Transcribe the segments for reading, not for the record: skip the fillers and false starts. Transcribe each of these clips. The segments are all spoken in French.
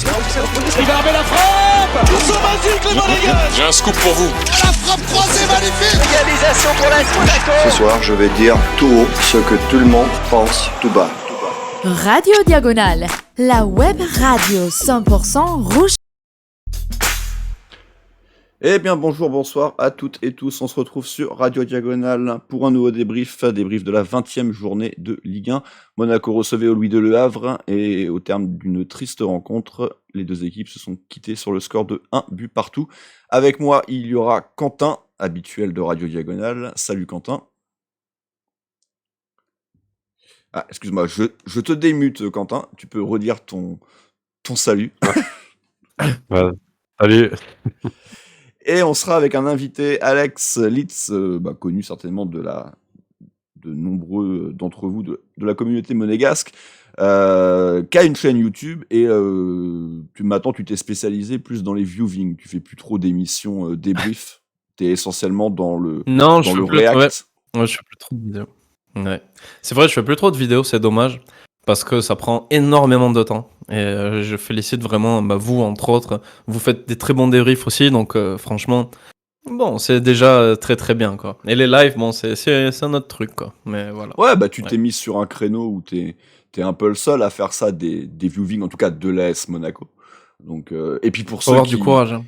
Il va armer la frappe. Ils sont magiques les Monégasques. J'ai un scoop pour vous. La frappe croisée magnifique. Égalisation pour l'AS Monaco. Ce soir, je vais dire tout haut ce que tout le monde pense tout bas. Radio Diagonale, la web radio 100% rouge. Eh bien bonjour, bonsoir à toutes et tous, on se retrouve sur Radio Diagonale pour un nouveau débrief de la 20e journée de Ligue 1. Monaco recevait au Louis de Le Havre et au terme d'une triste rencontre, les deux équipes se sont quittées sur le score de 1 but partout. Avec moi, il y aura Quentin, habituel de Radio Diagonale. Salut Quentin. Ah, excuse-moi, je te démute Quentin, tu peux redire ton salut. Voilà. Salut. Et on sera avec un invité, Alex Litz, connu certainement de nombreux d'entre vous de la communauté monégasque, qui a une chaîne YouTube et tu t'es spécialisé plus dans les viewings. Tu fais plus trop d'émissions débrief. T'es essentiellement dans le react. Ouais, je fais plus trop de vidéos. Ouais. C'est vrai, je fais plus trop de vidéos, c'est dommage. Parce que ça prend énormément de temps. Et je félicite vraiment, vous, entre autres. Vous faites des très bons débriefs aussi, donc franchement, bon, c'est déjà très très bien, quoi. Et les lives, bon, c'est un autre truc, quoi. Mais voilà. Ouais, tu t'es mis sur un créneau où t'es un peu le seul à faire ça, des viewings, en tout cas de l'AS Monaco. Donc, et puis pour du courage, hein.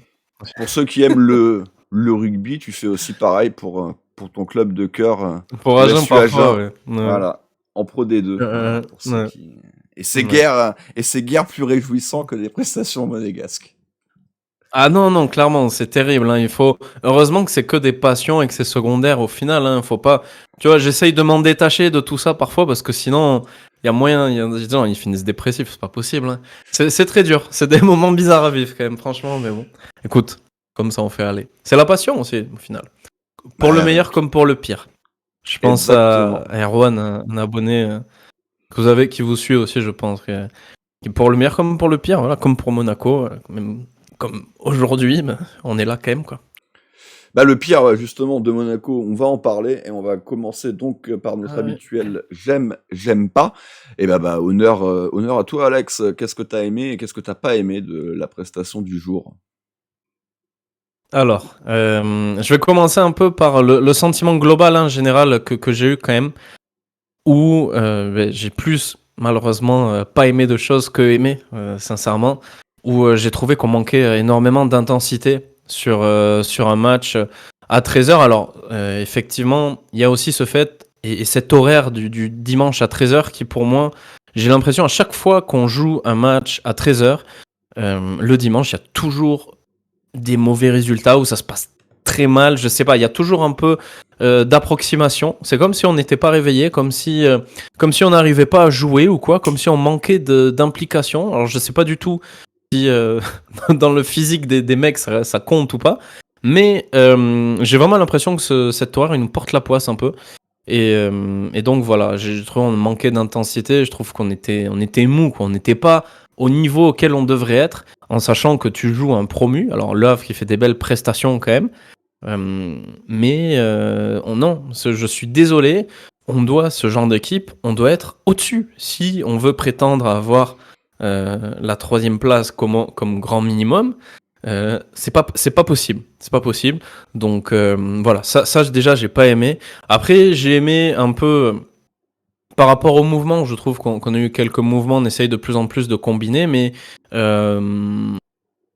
Pour ceux qui aiment le rugby, tu fais aussi pareil pour ton club de cœur. Pour Agen, parfois, ouais. Voilà. En Pro D2. Pour ceux qui... Et c'est guère plus réjouissant que les prestations monégasques. Ah non, clairement, c'est terrible. Hein. Heureusement que c'est que des passions et que c'est secondaire au final. Hein. Faut pas. Tu vois, j'essaye de m'en détacher de tout ça parfois parce que sinon, il y a moyen. Il y a des gens, ils finissent dépressifs. C'est pas possible. Hein. C'est très dur. C'est des moments bizarres à vivre quand même, franchement. Mais bon, écoute, comme ça on fait aller. C'est la passion aussi au final. Pour le meilleur comme pour le pire. Je pense à Erwan, un abonné qui vous suit aussi, je pense. Qui pour le meilleur comme pour le pire, voilà, comme pour Monaco, même comme aujourd'hui, on est là quand même, quoi. Le pire, justement, de Monaco, on va en parler et on va commencer donc par notre habituel j'aime pas. Et honneur à toi, Alex. Qu'est-ce que t'as aimé et qu'est-ce que t'as pas aimé de la prestation du jour ? Alors, je vais commencer un peu par le sentiment global en général que j'ai eu quand même, où j'ai plus malheureusement pas aimé de choses que aimé, sincèrement, où j'ai trouvé qu'on manquait énormément d'intensité sur un match à 13h. Alors, effectivement, il y a aussi ce fait, et cet horaire du dimanche à 13h qui pour moi, j'ai l'impression à chaque fois qu'on joue un match à 13h, le dimanche, il y a toujours des mauvais résultats où ça se passe très mal, je sais pas, il y a toujours un peu d'approximation. C'est comme si on n'était pas réveillé, comme si on n'arrivait pas à jouer ou quoi, comme si on manquait d'implication. Alors je sais pas du tout si dans le physique des mecs ça compte ou pas, mais j'ai vraiment l'impression que cet horaire il nous porte la poisse un peu. Et donc voilà, j'ai trouvé qu'on manquait d'intensité, je trouve qu'on était mou, quoi. On n'était pas au niveau auquel on devrait être, en sachant que tu joues un promu, alors Le Havre qui fait des belles prestations quand même, mais je suis désolé, ce genre d'équipe, on doit être au-dessus, si on veut prétendre avoir la 3e place comme grand minimum, c'est pas possible, donc voilà, ça déjà j'ai pas aimé. Après j'ai aimé un peu par rapport au mouvement, je trouve qu'on a eu quelques mouvements, on essaye de plus en plus de combiner, mais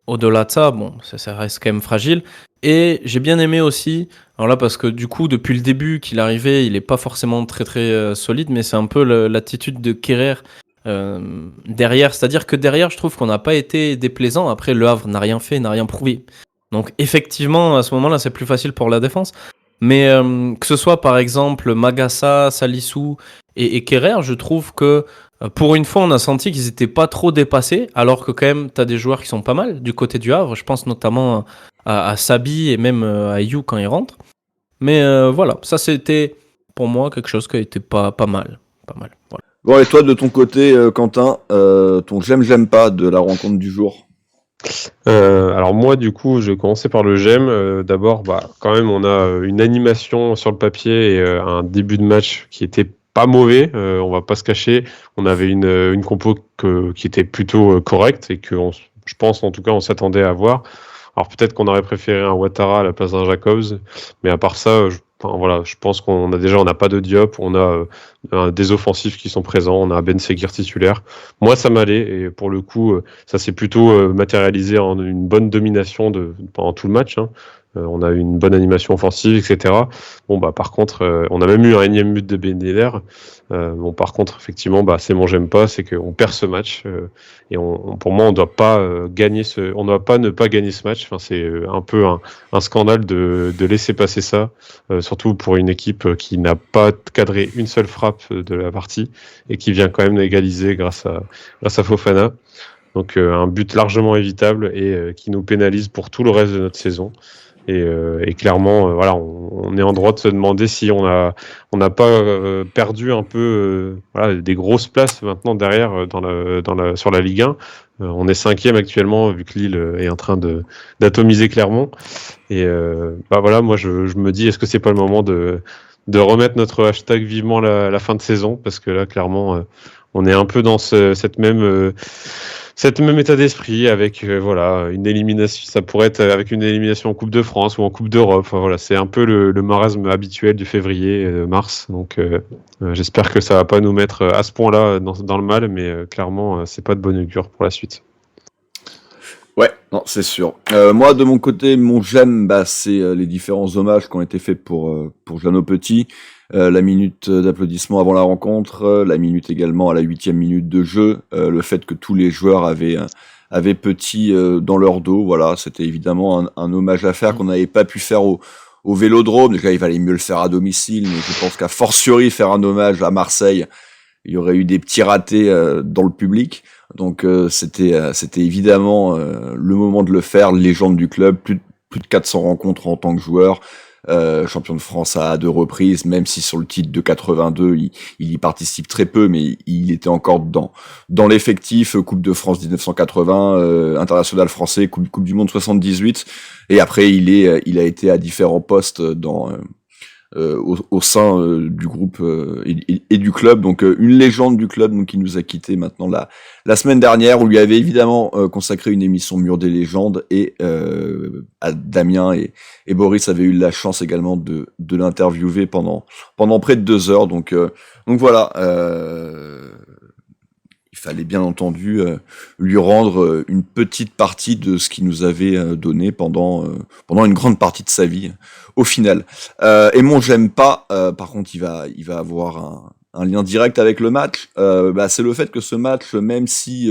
au-delà de ça, bon, ça reste quand même fragile. Et j'ai bien aimé aussi, alors là parce que du coup depuis le début qu'il arrivait, il est pas forcément très très solide, mais c'est un peu l'attitude de Kerrer derrière, c'est-à-dire que derrière je trouve qu'on n'a pas été déplaisant. Après Le Havre n'a rien fait, n'a rien prouvé, donc effectivement à ce moment-là c'est plus facile pour la défense. Mais que ce soit par exemple Magassa, Salissou et Kerrer, je trouve que pour une fois on a senti qu'ils étaient pas trop dépassés, alors que quand même t'as des joueurs qui sont pas mal du côté du Havre, je pense notamment à Sabi et même à You quand il rentre. Mais voilà, ça c'était pour moi quelque chose qui a été pas mal, voilà. Bon, et toi de ton côté Quentin, ton j'aime pas de la rencontre du jour? Alors moi du coup je vais commencer par le j'aime. D'abord quand même on a une animation sur le papier et un début de match qui était pas mauvais, on va pas se cacher. On avait une compo qui était plutôt correcte et que je pense en tout cas on s'attendait à voir. Alors peut-être qu'on aurait préféré un Ouattara à la place d'un Jacobs, mais à part ça, je pense qu'on n'a pas de Diop, on a des offensifs qui sont présents, on a Ben Seguir titulaire. Moi, ça m'allait et pour le coup, ça s'est plutôt matérialisé en une bonne domination pendant tout le match. Hein. On a eu une bonne animation offensive, etc. Bon, par contre, on a même eu un énième but de Ben Yedder. Par contre, effectivement, c'est mon j'aime pas, c'est qu'on perd ce match et pour moi, on doit pas on doit pas ne pas gagner ce match. Enfin, c'est un peu un scandale de laisser passer ça, surtout pour une équipe qui n'a pas cadré une seule frappe de la partie et qui vient quand même égaliser grâce à Fofana. Donc, un but largement évitable et qui nous pénalise pour tout le reste de notre saison. Et clairement, on est en droit de se demander si on n'a pas perdu un peu des grosses places maintenant derrière sur la Ligue 1. On est 5e actuellement vu que Lille est en train d'atomiser Clermont. Et moi je me dis, est-ce que c'est pas le moment de remettre notre hashtag vivement la fin de saison, parce que là clairement on est un peu dans cette même état d'esprit avec une élimination. Ça pourrait être avec une élimination en Coupe de France ou en Coupe d'Europe. C'est un peu le marasme habituel du février-mars. Donc j'espère que ça va pas nous mettre à ce point-là dans le mal, mais clairement c'est pas de bonne augure pour la suite. Ouais, non, c'est sûr. Moi, de mon côté, mon j'aime, c'est les différents hommages qui ont été faits pour Jeannot Petit. La minute d'applaudissement avant la rencontre, la minute également à la 8e minute de jeu, le fait que tous les joueurs avaient Petit dans leur dos, voilà, c'était évidemment un hommage à faire qu'on n'avait pas pu faire au Vélodrome. Déjà, il valait mieux le faire à domicile, mais je pense qu'à fortiori faire un hommage à Marseille, il y aurait eu des petits ratés dans le public. Donc c'était évidemment le moment de le faire. Légende du club, plus de 400 rencontres en tant que joueur. Champion de France à 2 reprises, même si sur le titre de 82, il y participe très peu, mais il était encore dans l'effectif. Coupe de France 1980, international français, Coupe du Monde 78, et après il a été à différents postes au sein du groupe et du club, donc une légende du club, donc qui nous a quitté maintenant la semaine dernière. On lui avait évidemment consacré une émission Mur des légendes, et à Damien et Boris avaient eu la chance également de l'interviewer pendant près de 2 heures, donc voilà. Il fallait bien entendu lui rendre une petite partie de ce qu'il nous avait donné pendant une grande partie de sa vie, au final. Et mon j'aime pas, par contre, il va avoir un lien direct avec le match. C'est le fait que ce match, même si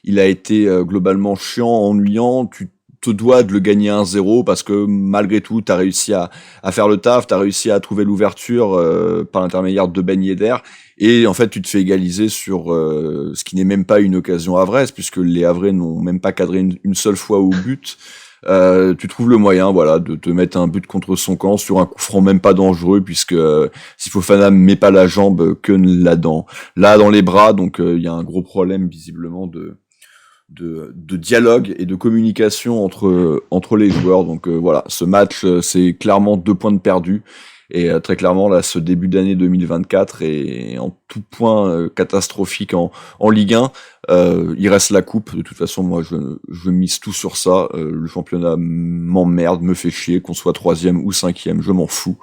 il a été globalement chiant, ennuyant, tu te dois de le gagner 1-0, parce que malgré tout, t'as réussi à faire le taf, t'as réussi à trouver l'ouverture par l'intermédiaire de Ben Yedder, et en fait tu te fais égaliser sur ce qui n'est même pas une occasion havraise, puisque les Havrais n'ont même pas cadré une seule fois au but. Tu trouves le moyen, de te mettre un but contre son camp sur un coup franc même pas dangereux, puisque si Fofana met pas la jambe, Keun l'a dans les bras, donc il y a un gros problème visiblement de dialogue et de communication entre les joueurs. Donc ce match, c'est clairement 2 points de perdu, et très clairement là, ce début d'année 2024 est en tout point catastrophique en Ligue 1. Il reste la coupe, de toute façon moi je mise tout sur ça. Le championnat m'emmerde, me fait chier, qu'on soit 3e ou 5e, je m'en fous.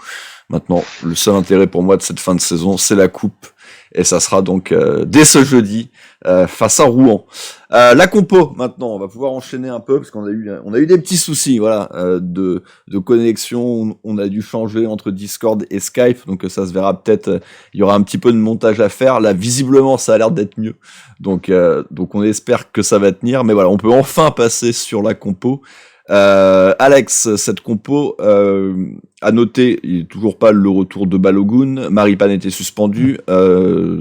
Maintenant, le seul intérêt pour moi de cette fin de saison, c'est la coupe, et ça sera donc dès ce jeudi face à Rouen. La compo, maintenant, on va pouvoir enchaîner un peu, parce qu'on a eu des petits soucis, de connexion. On a dû changer entre Discord et Skype, donc ça se verra peut-être. Il y aura un petit peu de montage à faire. Là, visiblement, ça a l'air d'être mieux. Donc on espère que ça va tenir. Mais voilà, on peut enfin passer sur la compo. Alex, cette compo, à noter, il n'est toujours pas le retour de Balogun. Maripane était suspendu.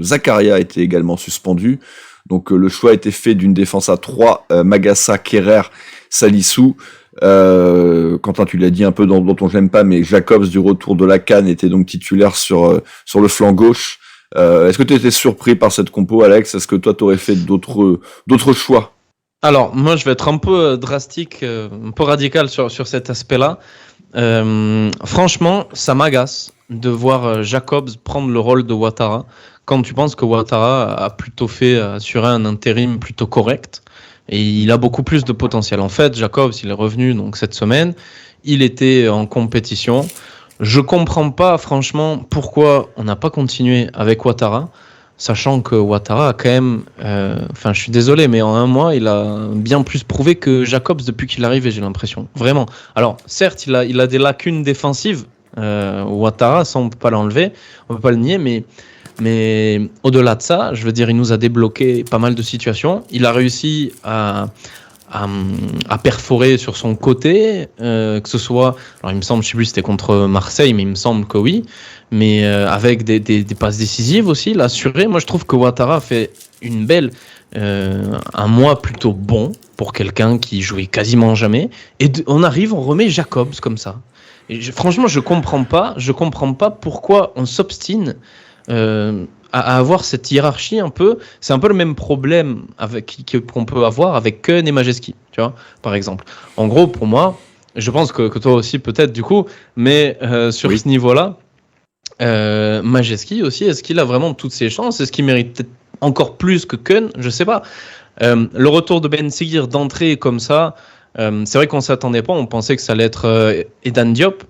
Zakaria était également suspendu. Donc le choix a été fait d'une défense à 3, Magassa, Kerrer, Salissou. Quentin, tu l'as dit un peu dans ton j'aime pas, mais Jacobs du retour de la CAN était donc titulaire sur le flanc gauche. Est-ce que tu étais surpris par cette compo, Alex? Est-ce que toi t'aurais fait d'autres choix? Alors, moi, je vais être un peu drastique, un peu radical sur cet aspect-là. Franchement, ça m'agace de voir Jacobs prendre le rôle de Ouattara quand tu penses que Ouattara a plutôt assuré un intérim plutôt correct et il a beaucoup plus de potentiel. En fait, Jacobs, il est revenu donc cette semaine, il était en compétition. Je comprends pas franchement pourquoi on n'a pas continué avec Ouattara, sachant que Ouattara a quand même, je suis désolé, mais en un mois, il a bien plus prouvé que Jacobs depuis qu'il est arrivé, j'ai l'impression. Vraiment. Alors, certes, il a des lacunes défensives, Ouattara, ça on peut pas l'enlever, on peut pas le nier, mais au-delà de ça, je veux dire, il nous a débloqué pas mal de situations. Il a réussi à perforer sur son côté, que ce soit, alors il me semble, je sais plus si c'était contre Marseille, mais il me semble que oui, mais avec des passes décisives aussi, il a assuré. Moi je trouve que Ouattara a fait un mois plutôt bon pour quelqu'un qui jouait quasiment jamais, et on remet Jacobs comme ça. Et franchement je comprends pas pourquoi on s'obstine à avoir cette hiérarchie un peu. C'est un peu le même problème qu'on peut avoir avec Keun et Majeski, tu vois, par exemple. En gros, pour moi, je pense que toi aussi peut-être du coup, mais sur ce niveau-là, Majeski aussi, est-ce qu'il a vraiment toutes ses chances? Est-ce qu'il mérite peut-être encore plus que Keun? Je sais pas. Le retour de Ben Seguir d'entrée comme ça, c'est vrai qu'on s'attendait pas, on pensait que ça allait être Edan Diop,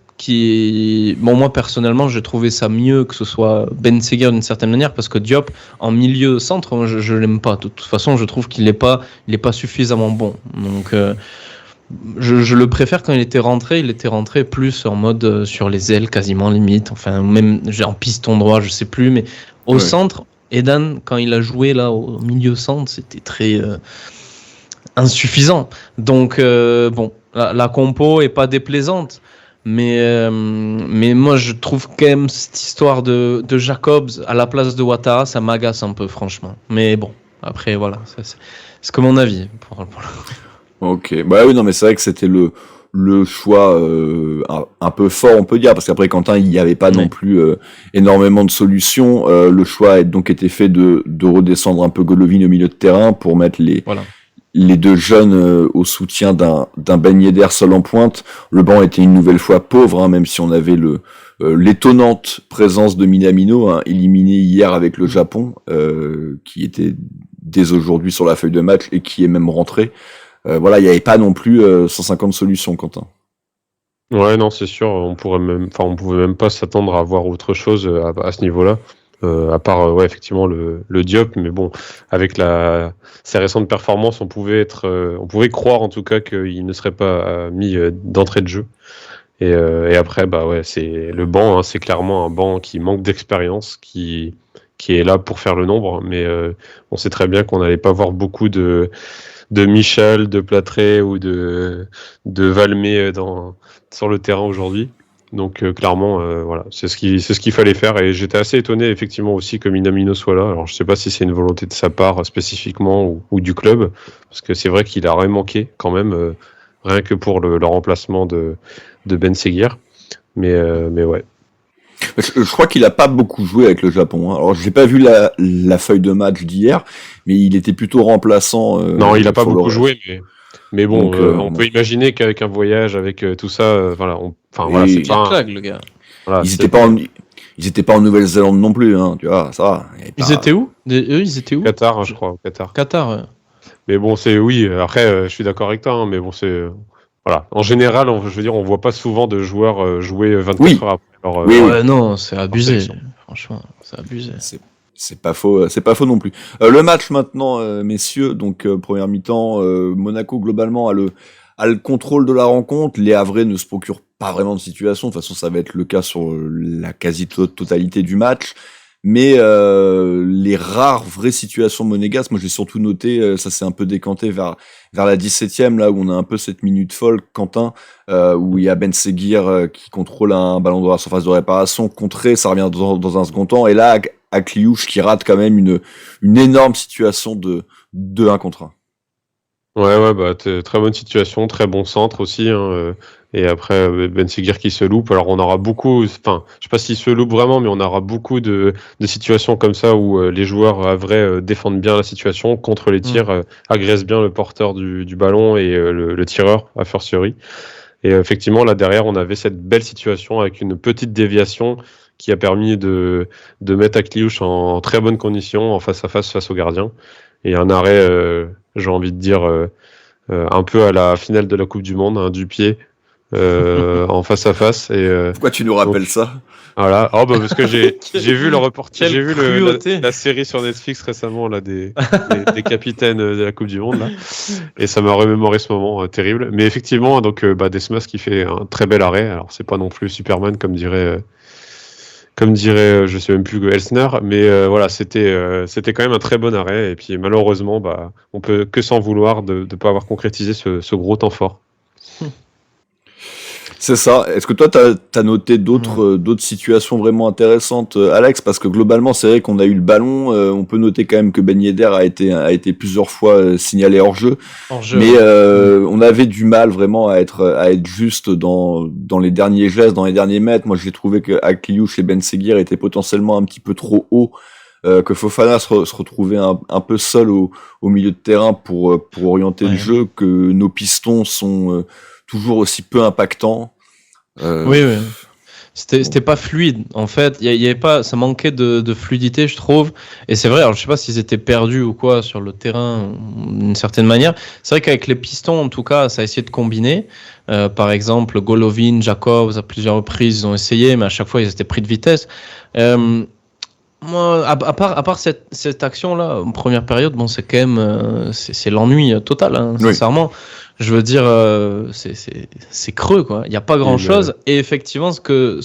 moi personnellement j'ai trouvé ça mieux que ce soit Ben Seguir d'une certaine manière, parce que Diop en milieu centre, je l'aime pas. De toute façon, je trouve qu'il est pas suffisamment bon. Donc je le préfère quand il était rentré plus en mode sur les ailes quasiment limite, enfin même en piston droit, je sais plus, mais au centre, Edan quand il a joué là au milieu centre, c'était très insuffisant. Donc la compo est pas déplaisante. Mais moi je trouve quand même cette histoire de Jacobs à la place de Ouattara, ça m'agace un peu franchement. Mais bon, après voilà, c'est que mon avis pour Ok, bah oui, non mais c'est vrai que c'était le choix un peu fort, on peut dire, parce qu'après Quentin, il n'y avait pas non plus énormément de solutions. Le choix a donc été fait de redescendre un peu Golovin au milieu de terrain pour mettre les deux jeunes au soutien d'un Ben Yedder seul en pointe. Le banc était une nouvelle fois pauvre, même si on avait l'étonnante présence de Minamino, éliminé hier avec le Japon, qui était dès aujourd'hui sur la feuille de match et qui est même rentré. Il n'y avait pas non plus 150 solutions, Quentin. Ouais, non, c'est sûr, on pouvait même pas s'attendre à voir autre chose à ce niveau-là. À part effectivement le Diop, mais bon, avec ses récentes performances, on pouvait croire en tout cas qu'il ne serait pas mis d'entrée de jeu. Et après, c'est le banc, c'est clairement un banc qui manque d'expérience, qui est là pour faire le nombre, mais on sait très bien qu'on n'allait pas voir beaucoup de Michel, de Platré ou de Valmé sur le terrain aujourd'hui. Donc clairement, c'est ce qu'il fallait faire, et j'étais assez étonné effectivement aussi que Minamino soit là. Alors je sais pas si c'est une volonté de sa part spécifiquement ou du club, parce que c'est vrai qu'il aurait manqué quand même, rien que pour le remplacement de Ben Seguir. Mais ouais. Je crois qu'il a pas beaucoup joué avec le Japon. Alors j'ai pas vu la feuille de match d'hier, mais il était plutôt remplaçant. Non, il a pas beaucoup joué, mais bon, donc, on peut imaginer qu'avec un voyage, avec tout ça, c'est pas claque, le gars. Voilà, ils étaient pas en Nouvelle-Zélande non plus, tu vois, ça va. Ils étaient où? Ils étaient où? Qatar, je crois, au Qatar. Qatar, ouais. Mais bon, après, je suis d'accord avec toi, mais bon, c'est... Voilà. En général, je veux dire, on voit pas souvent de joueurs jouer 24 heures après. Non, c'est abusé. Franchement, c'est abusé. C'est pas faux non plus. Le match maintenant, messieurs, donc première mi-temps, Monaco globalement a le contrôle de la rencontre. Les Havrais ne se procurent pas vraiment de situation. De toute façon, ça va être le cas sur la quasi-totalité du match. Mais les rares vraies situations monégasques, moi j'ai surtout noté, ça s'est un peu décanté vers la 17e, là où on a un peu cette minute folle, Quentin, où il y a Ben Seguir qui contrôle un ballon dans la surface de réparation, contré, ça revient dans un second temps, et là Akliouche qui rate quand même une énorme situation de 1 contre 1. Ouais, très bonne situation, très bon centre aussi, et après Ben Seguir qui se loupe. Alors on aura beaucoup, je sais pas s'il se loupe vraiment, mais on aura beaucoup de situations comme ça où les joueurs havrais défendent bien la situation, contre les tirs, agressent bien le porteur du ballon et le tireur a fortiori. Et effectivement là derrière on avait cette belle situation avec une petite déviation qui a permis de mettre Akliouche en très bonne condition, en face à face au gardien. Et un arrêt, j'ai envie de dire, un peu à la finale de la Coupe du Monde, du pied, en face à face. Et, Pourquoi tu nous rappelles ça? voilà. Oh, bah, parce que j'ai vu le reportage, j'ai vu cruauté. la série sur Netflix récemment là, des capitaines de la Coupe du Monde, là. Et ça m'a remémoré ce moment terrible. Mais effectivement, donc, Desmas qui fait un très bel arrêt. Alors, c'est pas non plus Superman, comme dirait, je sais même plus, Elsner, mais voilà, c'était quand même un très bon arrêt. Et puis malheureusement, on peut que s'en vouloir de ne pas avoir concrétisé ce gros temps fort. C'est ça. Est-ce que toi, t'as noté d'autres situations vraiment intéressantes, Alex? Parce que globalement, c'est vrai qu'on a eu le ballon. On peut noter quand même que Ben Yedder a été plusieurs fois signalé hors jeu. Mais on avait du mal vraiment à être juste dans les derniers gestes, dans les derniers mètres. Moi, j'ai trouvé que Akliouche et Ben Seguir étaient potentiellement un petit peu trop hauts, que Fofana se retrouvait un peu seul au milieu de terrain pour orienter le jeu, que nos pistons sont toujours aussi peu impactants. Oui. C'était pas fluide. En fait, il y avait pas, ça manquait de fluidité, je trouve. Et c'est vrai. Alors, je sais pas s'ils étaient perdus ou quoi sur le terrain d'une certaine manière. C'est vrai qu'avec les pistons, en tout cas, ça a essayé de combiner. Par exemple, Golovin, Jacobs, à plusieurs reprises, ils ont essayé, mais à chaque fois, ils étaient pris de vitesse. Moi, à part cette action-là, en première période, bon, c'est quand même, c'est l'ennui total, hein, sincèrement. Je veux dire, c'est creux, quoi. Il n'y a pas grand-chose. Et effectivement, ce que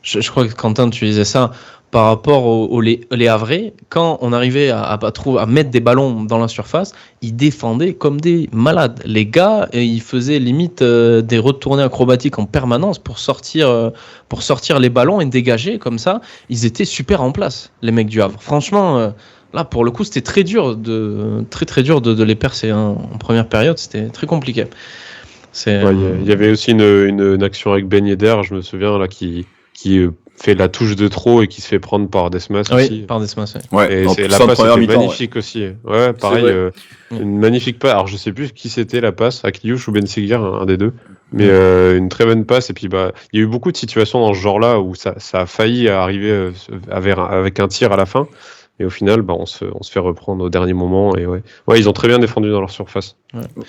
je crois que Quentin, tu disais ça, par rapport aux les Havrais, quand on arrivait à mettre des ballons dans la surface, ils défendaient comme des malades. Les gars, ils faisaient limite des retournées acrobatiques en permanence pour sortir les ballons et dégager comme ça. Ils étaient super en place, les mecs du Havre. Franchement, là, pour le coup, c'était très dur de les percer, hein. En première période, c'était très compliqué. Il y avait aussi une action avec Ben Yedder, je me souviens, là, qui fait la touche de trop et qui se fait prendre par Desmas aussi. Oui, par Desmas, oui. Ouais, et la passe était magnifique aussi. Ouais, pareil, une magnifique passe. Alors, je sais plus qui c'était la passe, Akliouche ou Ben Seguir, un des deux. Mais une très bonne passe. Et puis, il y a eu beaucoup de situations dans ce genre-là où ça a failli arriver avec un tir à la fin. Et au final, on se fait reprendre au dernier moment. Et ils ont très bien défendu dans leur surface.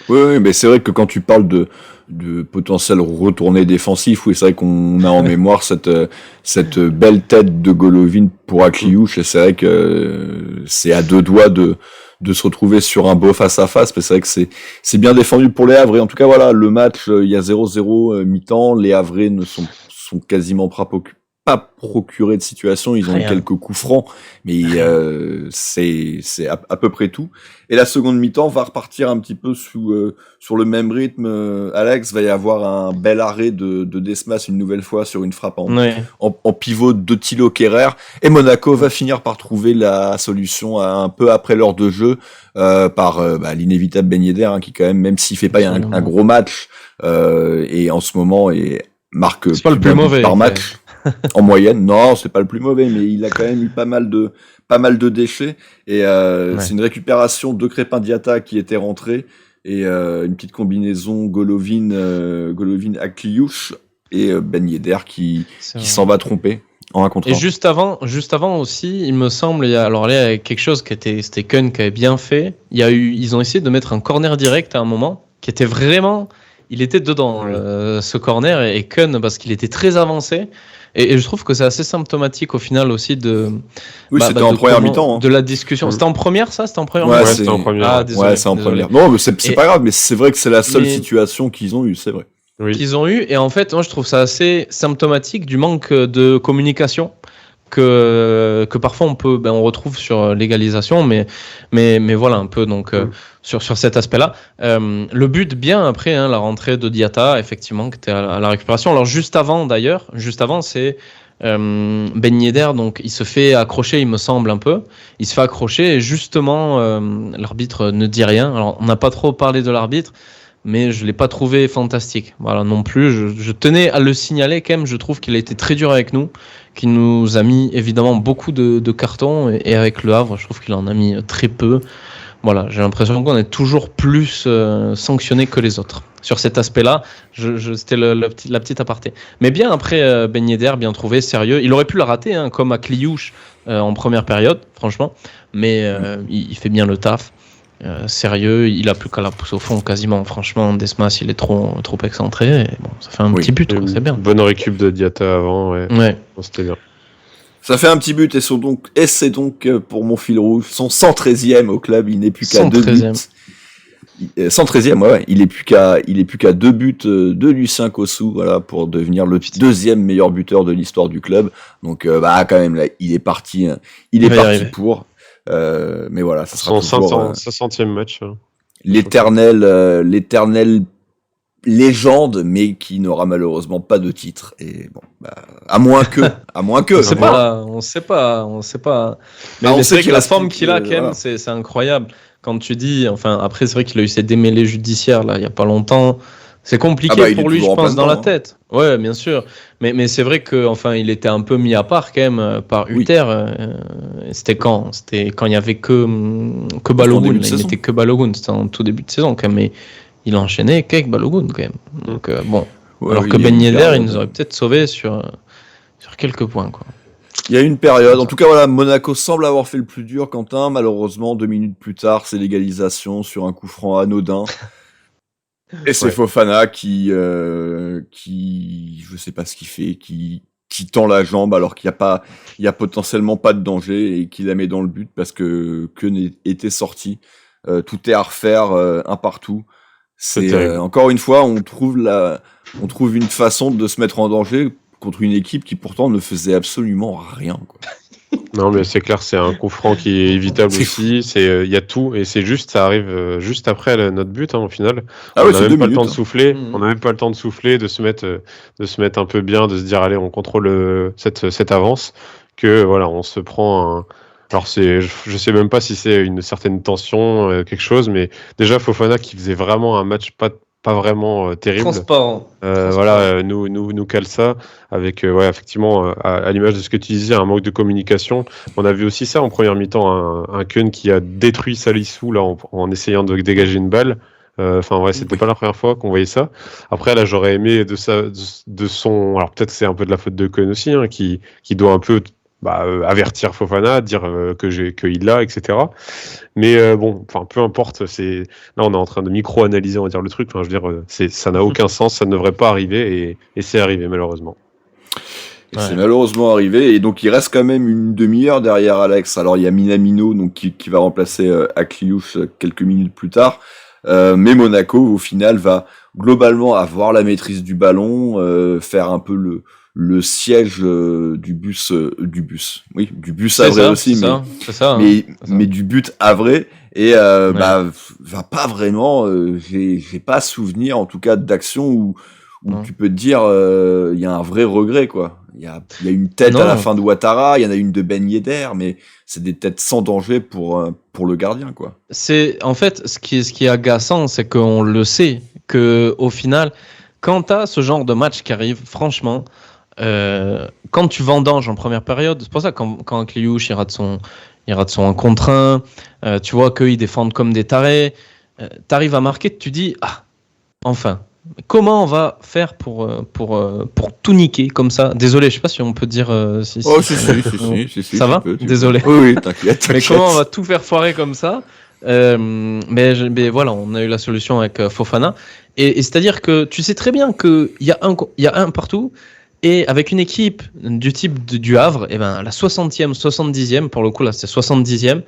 Oui, mais c'est vrai que quand tu parles de potentiel retourné défensif, oui, c'est vrai qu'on a en mémoire cette belle tête de Golovin pour Akliouche. Et c'est vrai que c'est à deux doigts de se retrouver sur un beau face-à-face. Mais c'est vrai que c'est bien défendu pour les Havrais. En tout cas, voilà, le match, il y a 0-0 mi-temps. Les Havrais ne sont quasiment pas procuré de situation, ils ont eu quelques coups francs, mais c'est à peu près tout. Et la seconde mi-temps va repartir un petit peu sur le même rythme. Alex, va y avoir un bel arrêt de Desmas une nouvelle fois sur une frappe en pivot de Thilo Kehrer, et Monaco va finir par trouver la solution un peu après l'heure de jeu par l'inévitable Ben Yedder, qui quand même s'il fait pas un gros match et en ce moment marque c'est pas le plus mauvais par match. En moyenne, non, c'est pas le plus mauvais, mais il a quand même eu pas mal de déchets. Et c'est une récupération de Crépin Diatta qui était rentré, et une petite combinaison Golovin Akliouche et Ben Yedder qui s'en va tromper en 1 contre 1. Et juste avant aussi, il me semble, il y a quelque chose c'était Keun qui avait bien fait. Ils ont essayé de mettre un corner direct à un moment qui était vraiment, il était dedans ce corner, et Keun, parce qu'il était très avancé. Et je trouve que c'est assez symptomatique au final aussi c'était en première mi-temps, hein. De la discussion. C'était en première, ça? C'était en première? Ouais, c'était en première. Ah, désolé, c'est en première. Non, mais c'est pas grave, mais c'est vrai que c'est la seule situation qu'ils ont eue, c'est vrai. Oui. Qu'ils ont eu, et en fait, moi je trouve ça assez symptomatique du manque de communication que parfois on retrouve sur l'égalisation, mais voilà un peu, donc sur cet aspect-là. Le but bien après, la rentrée de Diatta, effectivement, qui était à la récupération. Alors juste avant, c'est Ben Yedder, donc il se fait accrocher, il me semble un peu. Il se fait accrocher, et justement l'arbitre ne dit rien. Alors on n'a pas trop parlé de l'arbitre, mais je l'ai pas trouvé fantastique. Voilà, non plus. Je tenais à le signaler quand même. Je trouve qu'il a été très dur avec nous, qu'il nous a mis évidemment beaucoup de cartons, et avec le Havre, je trouve qu'il en a mis très peu. Voilà, j'ai l'impression qu'on est toujours plus sanctionné que les autres. sur cet aspect-là. C'était la petite aparté. Mais bien après, Ben Yedder, bien trouvé, sérieux. Il aurait pu la rater, hein, comme à Kliouche en première période, franchement. Mais il fait bien le taf. Sérieux, il a plus qu'à la pousser au fond quasiment. Franchement, Desmas, il est trop excentré. Et bon, ça fait un petit but, quoi, c'est bien. Bonne récup de Diatta avant, ouais. Bon, c'était bien. Ça fait un petit but et c'est donc pour mon fil rouge son 113e au club. Il n'est plus qu'à 2 buts. 113e, ouais. Il est plus qu'à 2 buts de Lucien Kossou, voilà, pour devenir le deuxième meilleur buteur de l'histoire du club. Donc, quand même, là, il est parti pour. Mais voilà, ça sera toujours 500e match. l'éternelle légende, mais qui n'aura malheureusement pas de titre. Et bon, à moins que. On sait pas. Mais on c'est sait vrai que la forme qu'il a, quand même, c'est incroyable. Quand tu dis, après, c'est vrai qu'il a eu ses démêlés judiciaires, là, il y a pas longtemps. C'est compliqué pour lui, je pense, dans la tête. Ouais, bien sûr. Mais c'est vrai que, il était un peu mis à part, quand même, par Uther. C'était quand il y avait que Balogun. Il n'était que Balogun. C'était en tout début de saison, quand même. Mais il a enchaîné qu'avec Balogun, quand même. Donc, bon. Ouais, alors que Ben Yedder, il nous aurait peut-être sauvé sur quelques points, quoi. Il y a une période, en tout cas voilà, Monaco semble avoir fait le plus dur, Quentin. Malheureusement, 2 minutes plus tard, c'est l'égalisation sur un coup franc anodin. Et c'est Fofana qui, je sais pas ce qu'il fait, qui tend la jambe alors qu'il y a potentiellement pas de danger et qui la met dans le but parce que était sorti. Tout est à refaire, un partout. C'est encore une fois, on trouve une façon de se mettre en danger contre une équipe qui pourtant ne faisait absolument rien, quoi. Non, mais c'est clair, c'est un coup franc qui est évitable aussi. Il y a tout, et c'est juste, ça arrive juste après notre but, au final. On n'a même pas le temps de souffler. On n'a même pas le temps de souffler, de se mettre un peu bien, de se dire allez, on contrôle cette avance. Que voilà, on se prend un. Alors je sais même pas si c'est une certaine tension, quelque chose, mais déjà Fofana qui faisait vraiment un match pas vraiment terrible. Transparent. Nous cale ça avec effectivement à l'image de ce que tu disais, un manque de communication. On a vu aussi ça en première mi-temps, un Keun qui a détruit Salissou là en essayant de dégager une balle. C'était pas la première fois qu'on voyait ça. Après là, j'aurais aimé de son. Alors peut-être c'est un peu de la faute de Keun aussi, qui doit un peu avertir Fofana, dire qu'il l'a, etc. Mais peu importe. Là, on est en train de micro-analyser, on va dire le truc. Ça n'a aucun sens, ça ne devrait pas arriver, et c'est arrivé malheureusement. C'est malheureusement arrivé, et donc il reste quand même une demi-heure derrière Alex. Alors il y a Minamino donc qui va remplacer Akliouche quelques minutes plus tard. Mais Monaco, au final, va globalement avoir la maîtrise du ballon, faire un peu le siège du bus avré aussi, mais du but avré, et va pas vraiment, j'ai pas souvenir en tout cas d'action où tu peux te dire il y a un vrai regret, quoi. Il y a une tête à la fin de Ouattara, il y en a une de Ben Yedder, mais c'est des têtes sans danger pour le gardien, quoi. C'est en fait ce qui est agaçant, c'est qu'on le sait que au final, quand t'as ce genre de match qui arrive, franchement, quand tu vendanges en première période, c'est pour ça que quand Kliouche il rate son 1 contre 1, tu vois qu'ils défendent comme des tarés, t'arrives à marquer, tu dis enfin. Comment on va faire pour tout niquer comme ça? Désolé, je sais pas si on peut dire si ça va. Désolé. Oui, t'inquiète. Mais comment on va tout faire foirer comme ça? Mais voilà, on a eu la solution avec Fofana, et c'est-à-dire que tu sais très bien que il y a un partout, et avec une équipe du type du Havre, et la 60e, 70e, pour le coup là c'est 70e,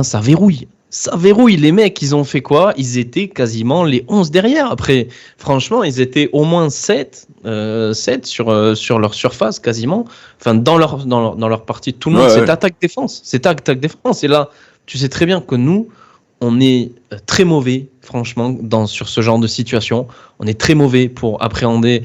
ça verrouille. Ça verrouille. Les mecs, ils ont fait quoi? Ils étaient quasiment les 11 derrière. Après, franchement, ils étaient au moins 7 sur leur surface, quasiment. Enfin, dans leur partie, tout le monde, c'est attaque-défense. C'est attaque-défense. Et là, tu sais très bien que nous, on est très mauvais, franchement, sur ce genre de situation. On est très mauvais pour appréhender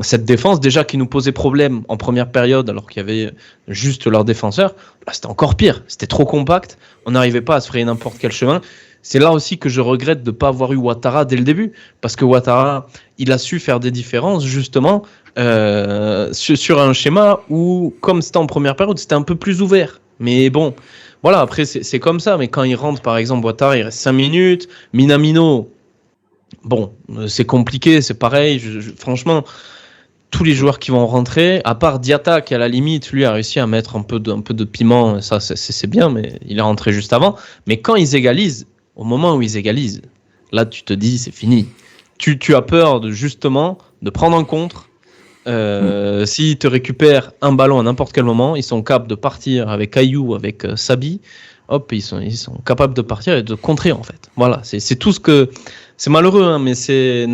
cette défense, déjà qui nous posait problème en première période, alors qu'il y avait juste leurs défenseurs. Là, c'était encore pire. C'était trop compact. On n'arrivait pas à se frayer n'importe quel chemin. C'est là aussi que je regrette de ne pas avoir eu Ouattara dès le début, parce que Ouattara, il a su faire des différences, justement, sur un schéma où, comme c'était en première période, c'était un peu plus ouvert. Mais bon... Voilà, après, c'est comme ça, mais quand il rentre, par exemple, Ouattara, il reste 5 minutes. Minamino, bon, c'est compliqué, c'est pareil. Franchement, tous les joueurs qui vont rentrer, à part Diatta qui à la limite, lui a réussi à mettre un peu de piment, ça c'est bien, mais il est rentré juste avant. Mais quand ils égalisent, au moment où ils égalisent, là tu te dis c'est fini. Tu as peur justement de prendre un contre. S'ils te récupèrent un ballon à n'importe quel moment, ils sont capables de partir avec Ayou, avec Sabi. Hop, ils sont capables de partir et de contrer en fait. Voilà, c'est tout ce que. C'est malheureux, hein, mais c'est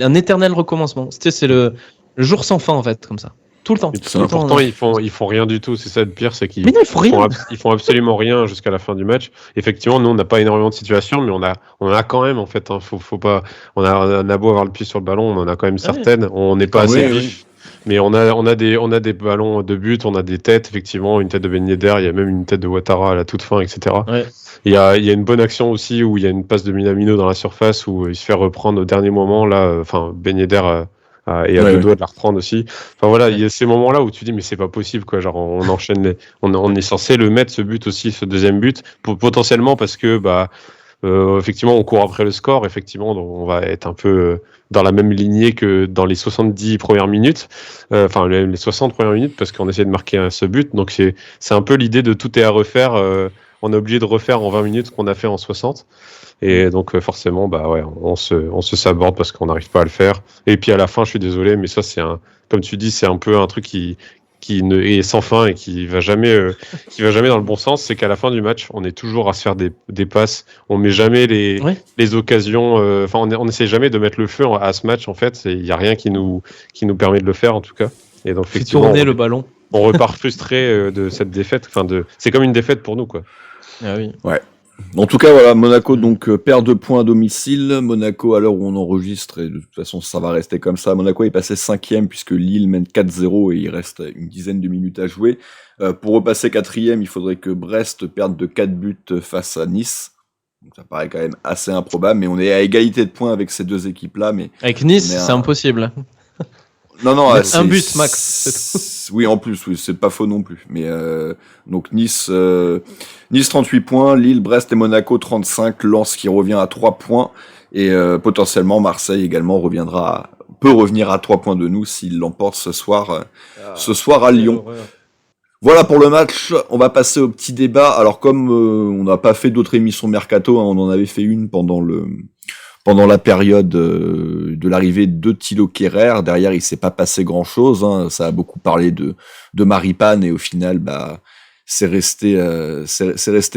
un éternel recommencement. C'est le jour sans fin en fait, comme ça. Tout le temps. Pourtant, ils font rien du tout. C'est ça le pire, c'est qu'ils ils font absolument rien jusqu'à la fin du match. Effectivement, nous, on n'a pas énormément de situations, mais on en a quand même en fait. Hein. Faut pas. On a beau avoir le pied sur le ballon, on en a quand même certaines. On n'est pas assez vif. Mais on a des ballons de but, on a des têtes, effectivement, une tête de Ben Yedder, il y a même une tête de Ouattara à la toute fin, etc. Ouais. Il y a une bonne action aussi où il y a une passe de Minamino dans la surface où il se fait reprendre au dernier moment. Là, Ben Yedder et à deux doigts de la reprendre aussi. Enfin voilà, il y a ces moments-là où tu dis mais c'est pas possible quoi. Genre on enchaîne, on est censé le mettre ce but aussi, ce deuxième but, potentiellement parce que effectivement, on court après le score. Effectivement, donc on va être un peu dans la même lignée que dans les 70 premières minutes. Les 60 premières minutes, parce qu'on essaie de marquer ce but. Donc, c'est un peu l'idée de tout est à refaire. On est obligé de refaire en 20 minutes ce qu'on a fait en 60. Et donc, forcément, on se saborde parce qu'on n'arrive pas à le faire. Et puis, à la fin, je suis désolé, mais ça, comme tu dis, c'est un peu un truc qui est sans fin et qui va jamais dans le bon sens. C'est qu'à la fin du match, on est toujours à se faire des passes. On met jamais les occasions. On essaie jamais de mettre le feu à ce match. En fait, il y a rien qui nous permet de le faire en tout cas. Et donc effectivement, tourner le ballon. On repart frustré de cette défaite. C'est comme une défaite pour nous quoi. Ah oui. Ouais. En tout cas, voilà, Monaco donc perd 2 points à domicile. Monaco, à l'heure où on enregistre, et de toute façon ça va rester comme ça, Monaco est passé 5e puisque Lille mène 4-0 et il reste une dizaine de minutes à jouer. Pour repasser 4e, il faudrait que Brest perde de 4 buts face à Nice. Donc ça paraît quand même assez improbable, mais on est à égalité de points avec ces deux équipes-là. Mais avec Nice, c'est impossible. Non, un but max, c'est tout. Oui, en plus, oui, c'est pas faux non plus. Mais donc Nice 38 points, Lille, Brest et Monaco 35, Lens qui revient à 3 points et potentiellement Marseille également peut revenir à 3 points de nous s'il l'emporte ce soir à Lyon. Voilà pour le match, on va passer au petit débat. Alors comme on n'a pas fait d'autres émissions Mercato, on en avait fait une pendant la période de l'arrivée de Thilo Kehrer. Derrière, il s'est pas passé grand-chose. Hein. Ça a beaucoup parlé de Maripane et au final, c'est resté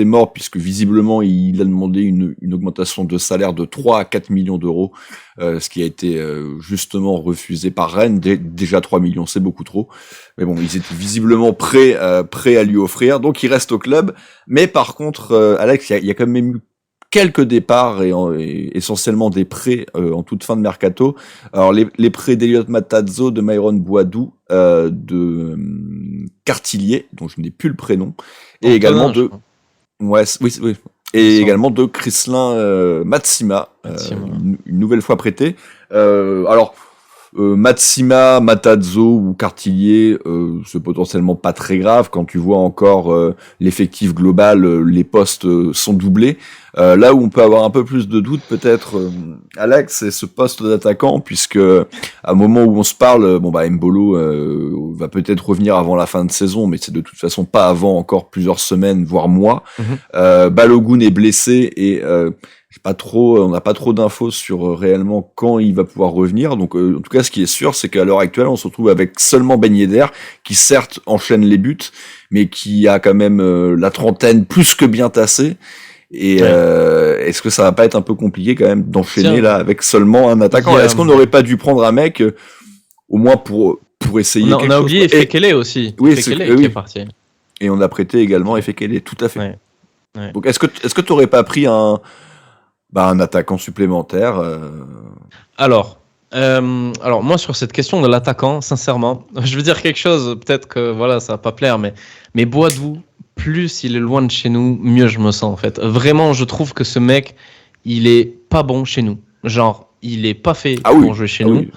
mort puisque visiblement, il a demandé une augmentation de salaire de 3 à 4 millions d'euros, ce qui a été justement refusé par Rennes. Déjà 3 millions, c'est beaucoup trop. Mais bon, ils étaient visiblement prêts à lui offrir. Donc, il reste au club. Mais par contre, Alex, il y a quand même eu quelques départs et essentiellement des prêts en toute fin de mercato. Alors les prêts d'Eliott Matazzo, de Myron Boadou, de Cartillier, dont je n'ai plus le prénom, et également également de Krislin Matsima, une nouvelle fois prêté. Matsima, Matazzo ou Cartillier, c'est potentiellement pas très grave quand tu vois encore l'effectif global, les postes sont doublés. Là où on peut avoir un peu plus de doute peut-être, Alex, c'est ce poste d'attaquant puisque à un moment où on se parle, Mbolo va peut-être revenir avant la fin de saison, mais c'est de toute façon pas avant encore plusieurs semaines voire mois. Balogun est blessé et on n'a pas trop d'infos sur réellement quand il va pouvoir revenir. Donc, en tout cas, ce qui est sûr, c'est qu'à l'heure actuelle, on se retrouve avec seulement Ben Yedder, qui certes enchaîne les buts, mais qui a quand même la trentaine plus que bien tassée. Et est-ce que ça va pas être un peu compliqué quand même d'enchaîner là avec seulement un attaquant? Est-ce qu'on n'aurait pas dû prendre un mec au moins pour essayer on a oublié Fekele aussi. Oui, Fekele qui est parti. Et on a prêté également Fekele, tout à fait. Ouais. Donc, est-ce que tu aurais pas pris un attaquant supplémentaire Alors moi sur cette question de l'attaquant, sincèrement, je veux dire quelque chose, peut-être que voilà, ça va pas plaire, mais Boadou, plus il est loin de chez nous, mieux je me sens en fait. Vraiment, je trouve que ce mec, il est pas bon chez nous. Genre, il est pas fait pour jouer chez nous.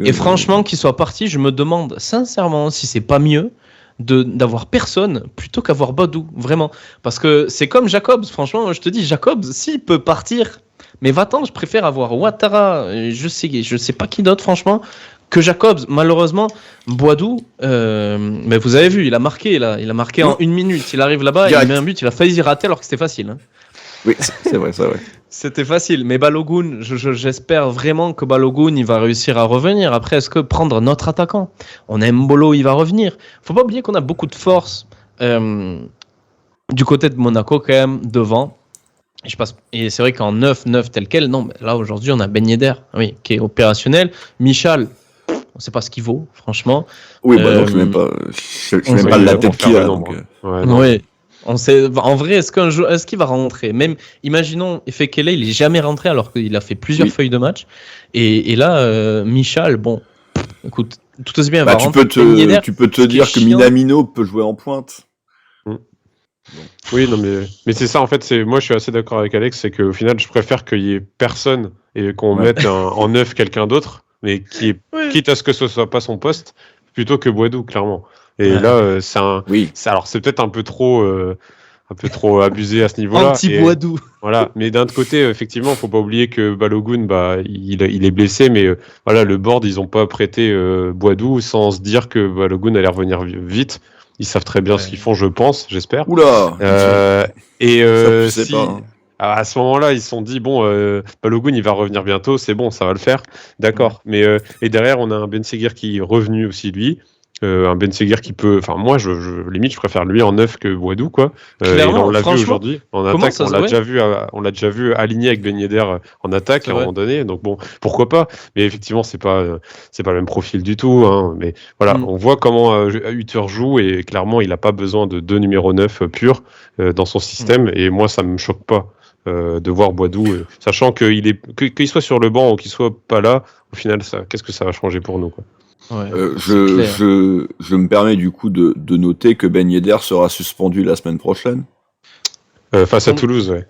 Et franchement, qu'il soit parti, je me demande sincèrement si c'est pas mieux d'avoir personne plutôt qu'avoir Boadou, vraiment. Parce que c'est comme Jacobs, franchement, je te dis, Jacobs, s'il peut partir, Mais va-t'en, je préfère avoir Ouattara, je sais pas qui d'autre, franchement, que Jacobs. Malheureusement, Boadou, mais vous avez vu, il a marqué là, il a marqué en 1 minute. Il arrive là-bas, il met un but, il a failli rater alors que c'était facile. Hein. Oui, c'est vrai, c'est vrai. C'était facile, mais Balogun, j'espère vraiment que Balogun il va réussir à revenir. Après, est-ce que prendre notre attaquant, on a Mbolo, il va revenir. Faut pas oublier qu'on a beaucoup de force du côté de Monaco quand même devant. Et c'est vrai qu'en 9 tel quel, non, là aujourd'hui on a Ben Yedder, oui, qui est opérationnel. Michal, on sait pas ce qu'il vaut, franchement. Oui, donc je n'aime pas la tête qu'il a. Donc, oui. On sait, en vrai, est-ce qu'il va rentrer? Même, imaginons, Efekele, il est jamais rentré alors qu'il a fait plusieurs feuilles de match. Et là, Michal, bon, écoute, tout aussi bien. Bah, tu peux te dire que Minamino peut jouer en pointe. Oui, non, mais c'est ça, en fait, moi je suis assez d'accord avec Alex, c'est qu'au final, je préfère qu'il y ait personne et qu'on mette en neuf quelqu'un d'autre, mais quitte à ce que ce soit pas son poste, plutôt que Boadou, clairement. Et là, c'est peut-être un peu trop abusé à ce niveau-là. Anti-Boadou. Voilà, mais d'un autre côté, effectivement, faut pas oublier que Balogun, il est blessé, mais voilà, le board, ils ont pas prêté Boadou sans se dire que Balogun allait revenir vite. Ils savent très bien ce qu'ils font, je pense, j'espère. Oula. À ce moment-là, ils se sont dit bon, Balogun, il va revenir bientôt, c'est bon, ça va le faire, d'accord. Mais et derrière, on a un Ben Seguir qui est revenu aussi lui. Un Ben Seguir qui peut, enfin moi limite je préfère lui en neuf que Boadou quoi. Et on l'a vu aujourd'hui en attaque, on l'a déjà vu aligné avec Ben Yedder en attaque à un moment donné, donc bon pourquoi pas, mais effectivement c'est pas le même profil du tout, hein, mais voilà on voit comment Hutter joue et clairement il a pas besoin de 2 numéros 9 purs dans son système et moi ça me choque pas de voir Boadou, sachant qu'il soit sur le banc ou qu'il soit pas là, au final qu'est-ce que ça va changer pour nous quoi. Je me permets du coup de noter que Ben Yedder sera suspendu la semaine prochaine. Face à Toulouse, ouais.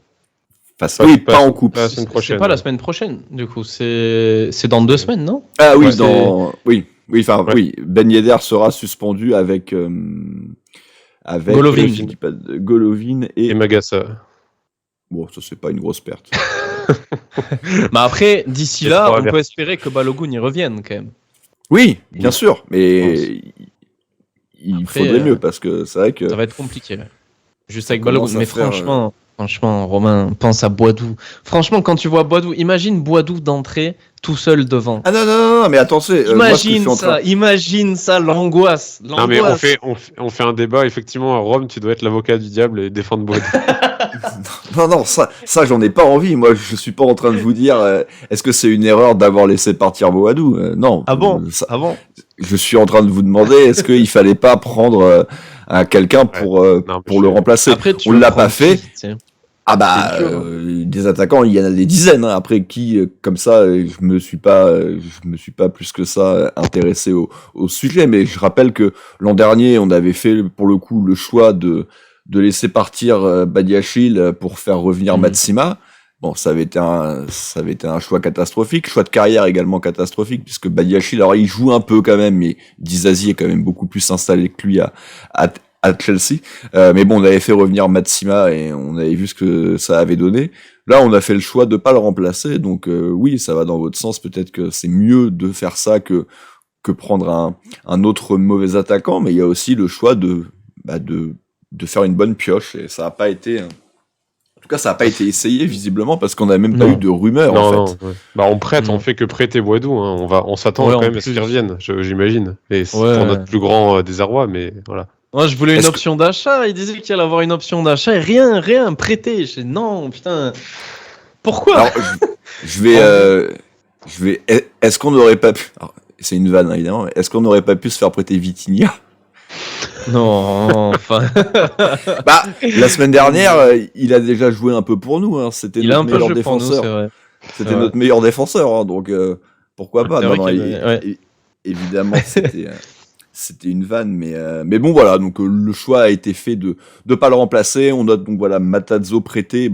Pas en coupe. La semaine prochaine, c'est pas la semaine prochaine, du coup, c'est dans 2 semaines, non? Ah oui, oui. Ben Yedder sera suspendu avec Golovin et Magassa. Bon, ça c'est pas une grosse perte. Mais après, d'ici là, on peut espérer que Balogun y revienne quand même. Oui, bien sûr, mais il faudrait mieux parce que c'est vrai que ça va être compliqué. Là. Juste avec Balogun, mais franchement, Romain, pense à Boadou. Franchement, quand tu vois Boadou, imagine Boadou d'entrée tout seul devant. Ah non, mais attention. Imagine ça, l'angoisse. Non mais on fait un débat. Effectivement, à Rome, tu dois être l'avocat du diable et défendre Boadou. Non, ça j'en ai pas envie. Moi, je suis pas en train de vous dire est-ce que c'est une erreur d'avoir laissé partir Boadou non. Ah bon. Je suis en train de vous demander est-ce qu'il fallait pas prendre quelqu'un pour le remplacer. Après, on l'a pas fait. Des attaquants, il y en a des dizaines. Hein. Après, comme ça, je me suis pas plus que ça intéressé au sujet. Mais je rappelle que l'an dernier, on avait fait pour le coup le choix de laisser partir Badiachil pour faire revenir Matsima. Bon, ça avait été un choix catastrophique, choix de carrière également catastrophique, puisque Badiachil, alors il joue un peu quand même, mais Dizazi est quand même beaucoup plus installé que lui à Chelsea. Mais bon, on avait fait revenir Matsima et on avait vu ce que ça avait donné. Là, on a fait le choix de pas le remplacer, donc oui, ça va dans votre sens. Peut-être que c'est mieux de faire ça que prendre un autre mauvais attaquant, mais il y a aussi le choix de faire une bonne pioche, et ça a pas été... En tout cas, ça n'a pas été essayé, visiblement, parce qu'on n'a même pas eu de rumeurs, en fait. Ouais. On prête, on fait que prêter Boadou, hein. On s'attend quand même à ce qu'il revienne, j'imagine. Et c'est pour notre plus grand désarroi, mais voilà. Moi, je voulais une option d'achat, il disait qu'il allait avoir une option d'achat, et rien, prêté. Non, putain... Pourquoi? Alors, je vais... Est-ce qu'on n'aurait pas pu... Alors, c'est une vanne, évidemment, mais est-ce qu'on n'aurait pas pu se faire prêter Vitinha? Non, enfin. La semaine dernière, il a déjà joué un peu pour nous. Hein. C'était notre meilleur défenseur. C'était notre meilleur défenseur. Hein. Donc pourquoi pas. Évidemment, c'était une vanne, mais bon voilà. Donc le choix a été fait de pas le remplacer. On note donc voilà Matazzo prêté,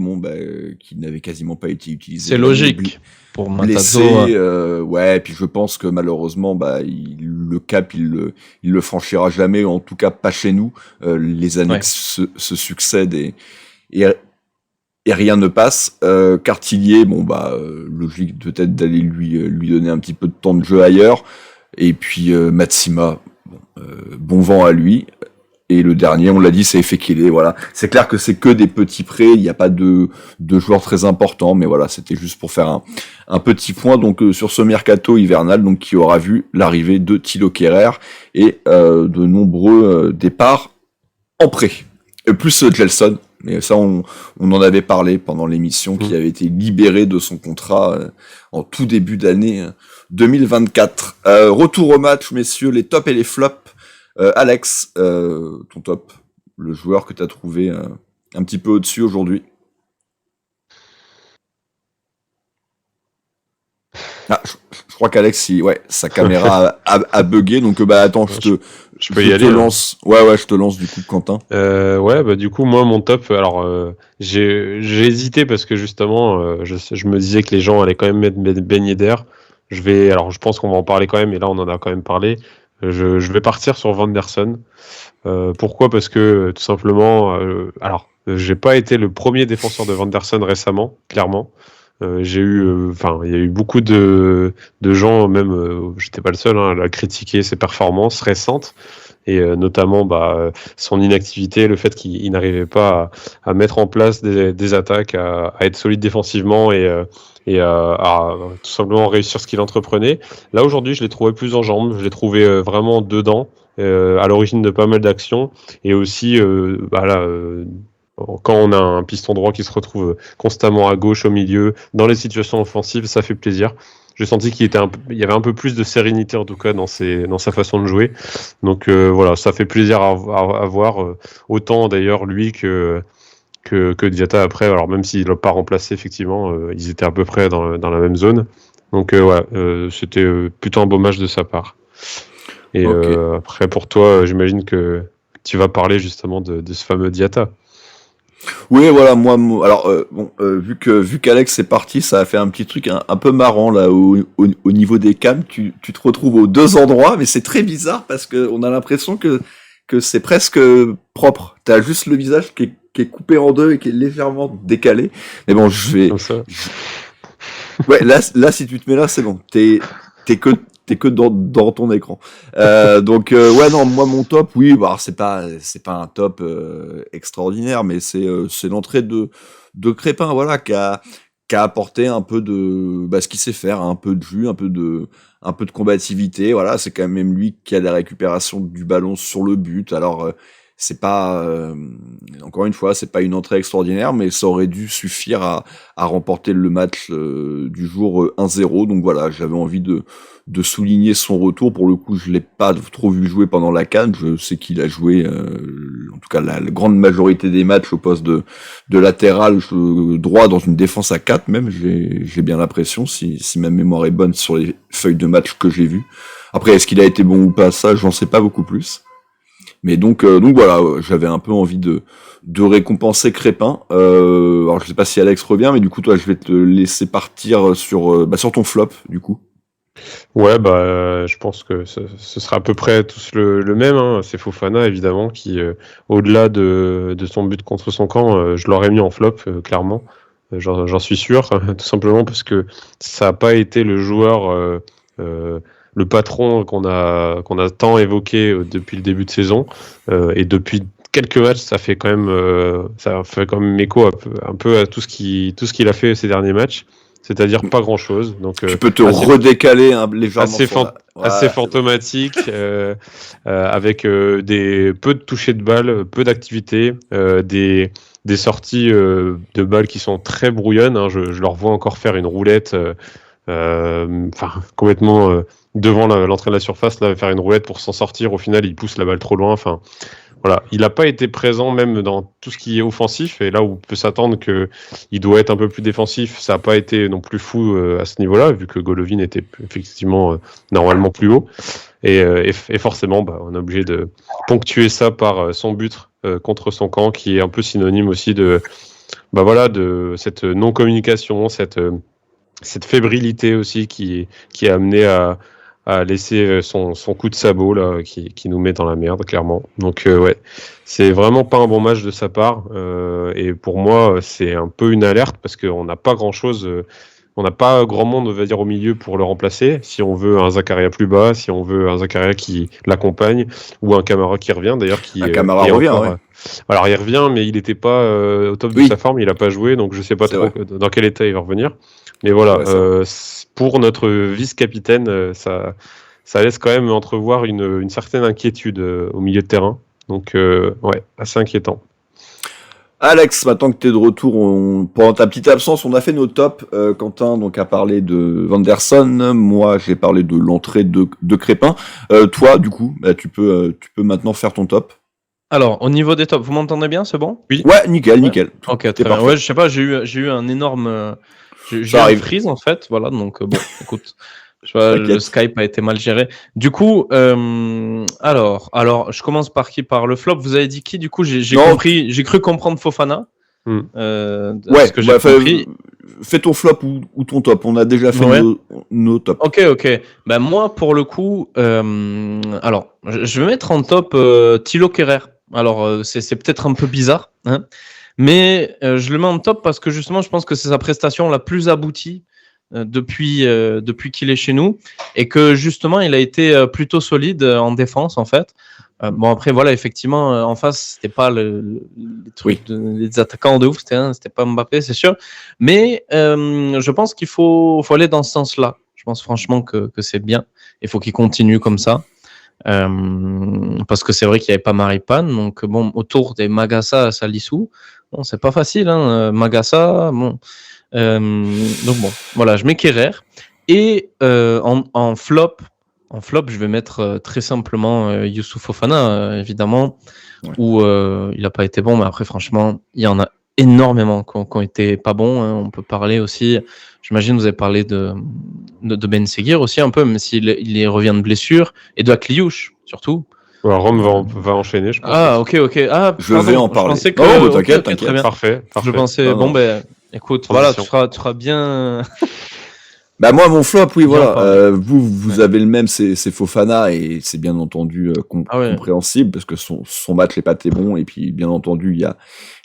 qui n'avait quasiment pas été utilisé. C'est logique. Pour blessé, et puis je pense que malheureusement, le cap, il le franchira jamais, en tout cas pas chez nous. Les années se succèdent et et rien ne passe. Cartillier, logique peut-être d'aller lui donner un petit peu de temps de jeu ailleurs. Et puis Matsima, bon vent à lui. Et le dernier, on l'a dit, c'est Efekele, voilà. C'est clair que c'est que des petits prêts, il n'y a pas de joueurs très importants, mais voilà, c'était juste pour faire un petit point donc sur ce mercato hivernal, donc qui aura vu l'arrivée de Thilo Kehrer et de nombreux départs en prêt. Plus Gelson, mais ça on en avait parlé pendant l'émission, qui avait été libéré de son contrat en tout début d'année 2024. Retour au match, messieurs, les tops et les flops. Alex, ton top, le joueur que tu as trouvé un petit peu au-dessus aujourd'hui. Ah, je crois qu'Alex, sa caméra a bugué, donc attends, je peux y aller. Lance. Ouais, je te lance du coup, Quentin. Du coup, moi, mon top, alors j'ai hésité parce que justement, je me disais que les gens allaient quand même mettre baigner d'air. Je pense qu'on va en parler quand même, et là, on en a quand même parlé. Je vais partir sur Vanderson. Pourquoi ? Parce que tout simplement, j'ai pas été le premier défenseur de Vanderson récemment, clairement. Il y a eu beaucoup de gens, même j'étais pas le seul, à critiquer ses performances récentes et notamment son inactivité, le fait qu'il n'arrivait pas à mettre en place des attaques, à être solide défensivement et à tout simplement réussir ce qu'il entreprenait. Là aujourd'hui, je l'ai trouvé plus en jambes, je l'ai trouvé vraiment dedans, à l'origine de pas mal d'actions, et aussi quand on a un piston droit qui se retrouve constamment à gauche, au milieu, dans les situations offensives, ça fait plaisir. J'ai senti qu'il y avait un peu plus de sérénité en tout cas dans sa façon de jouer. Donc voilà, ça fait plaisir à voir, autant d'ailleurs lui que Diatta après. Alors même s'il l'a pas remplacé, effectivement, ils étaient à peu près dans la même zone. Donc c'était plutôt un beau match de sa part. Et après pour toi, j'imagine que tu vas parler justement de ce fameux Diatta. Oui, voilà, vu qu'Alex est parti, ça a fait un petit truc un peu marrant là au niveau des cams. Tu te retrouves aux deux endroits, mais c'est très bizarre parce que on a l'impression que c'est presque propre. T'as juste le visage qui est coupé en deux et qui est légèrement décalé. Mais bon, Comme ça. Ouais, là, si tu te mets là, c'est bon. T'es que dans ton écran. Non, moi mon top, oui, c'est pas un top extraordinaire, mais c'est l'entrée de Crépin, voilà, qui a apporté un peu de ce qu'il sait faire, un peu de jus, un peu de combativité, voilà, c'est quand même lui qui a la récupération du ballon sur le but. Alors c'est pas encore une fois, c'est pas une entrée extraordinaire, mais ça aurait dû suffire à remporter le match du jour 1-0. Donc voilà, j'avais envie de souligner son retour. Pour le coup, je l'ai pas trop vu jouer pendant la CAN. Je sais qu'il a joué, en tout cas la grande majorité des matchs au poste de latéral droit dans une défense à 4 même. J'ai bien l'impression, si ma mémoire est bonne sur les feuilles de match que j'ai vues. Après, est-ce qu'il a été bon ou pas, ça, j'en sais pas beaucoup plus. Mais donc voilà, j'avais un peu envie de récompenser Crépin. Alors je sais pas si Alex revient, mais du coup toi je vais te laisser partir sur ton flop du coup. Ouais, je pense que ce sera à peu près tous le même. Hein. C'est Fofana évidemment qui, au-delà de son but contre son camp, je l'aurais mis en flop clairement. J'en suis sûr, tout simplement parce que ça n'a pas été le joueur. Le patron qu'on a tant évoqué depuis le début de saison, et depuis quelques matchs, ça fait quand même écho un peu à tout ce qu'il a fait ces derniers matchs, c'est-à-dire pas grand-chose. Donc tu peux te redécaler légèrement. Assez fantomatique, avec peu de touchés de balle, peu d'activité, des sorties de balles qui sont très brouillonnes. Hein. Je leur vois encore faire une roulette, complètement devant l'entrée de la surface, là, faire une roulette pour s'en sortir. Au final, il pousse la balle trop loin. Enfin, voilà, il n'a pas été présent même dans tout ce qui est offensif. Et là où on peut s'attendre qu'il doit être un peu plus défensif, ça n'a pas été non plus fou à ce niveau-là, vu que Golovin était effectivement normalement plus haut. Et forcément, on est obligé de ponctuer ça par son but contre son camp, qui est un peu synonyme aussi de cette non-communication, cette fébrilité aussi qui est amenée à a laissé son coup de sabot là, qui nous met dans la merde, clairement. Donc ouais, c'est vraiment pas un bon match de sa part. Et pour moi, c'est un peu une alerte parce qu'on n'a pas grand-chose. On n'a pas grand monde, on va dire, au milieu pour le remplacer. Si on veut un Zakaria plus bas, si on veut un Zakaria qui l'accompagne, ou un Camara qui revient, d'ailleurs. Un Camara revient, encore, ouais. Alors, il revient, mais il n'était pas au top de sa forme, il n'a pas joué, donc je ne sais pas trop dans quel état il va revenir. Mais voilà, pour notre vice-capitaine, ça laisse quand même entrevoir une certaine inquiétude au milieu de terrain. Donc, ouais, assez inquiétant. Alex, maintenant que tu es de retour, pendant ta petite absence, on a fait nos tops. Quentin donc a parlé de Vanderson, moi j'ai parlé de l'entrée de Crépin. Toi, du coup, tu peux maintenant faire ton top. Alors, au niveau des tops, vous m'entendez bien, c'est bon? Oui. Ouais, nickel. Ok, très bien. Ouais, je sais pas, j'ai eu un énorme... j'ai eu une frise, en fait, voilà, donc bon, écoute... Le Skype a été mal géré. Du coup, alors, je commence par qui? Par le flop. Vous avez dit qui? Du coup, j'ai cru comprendre Fofana. Ouais, ce que j'ai compris. Fais ton flop ou ton top. On a déjà fait nos tops. Ok. Ben moi, pour le coup, alors, je vais mettre en top Thilo Kehrer. Alors, c'est peut-être un peu bizarre, hein, mais je le mets en top parce que justement, je pense que c'est sa prestation la plus aboutie depuis qu'il est chez nous et que justement il a été plutôt solide en défense en fait. Bon après voilà, effectivement en face c'était pas les trucs les attaquants de ouf, c'était pas Mbappé c'est sûr, mais je pense qu'il faut aller dans ce sens-là. Je pense franchement que c'est bien, il faut qu'il continue comme ça. Parce que c'est vrai qu'il n'y avait pas Maripane, donc bon, autour des Magassa, Salissou, bon, c'est pas facile, hein, Magassa, bon. Donc bon, voilà, je mets Kehrer. Et en flop, je vais mettre très simplement Youssouf Fofana, évidemment, où il n'a pas été bon, mais après, franchement, il y en a énormément qui ont été pas bons. Hein. On peut parler aussi, j'imagine, vous avez parlé de Ben Seguir aussi un peu, même s'il revient de blessure, et de Akliouche, surtout. Rome va enchaîner, je pense. Ah, ok. Ah, je vais en parler. Je pensais que... t'inquiète. Très bien. Parfait. Je pensais, bon, ben... Écoute, voilà, tu seras bien. Bah moi mon flop, oui voilà. Vous avez le même, c'est Fofana et c'est bien entendu compréhensible parce que son match n'est pas très bon et puis bien entendu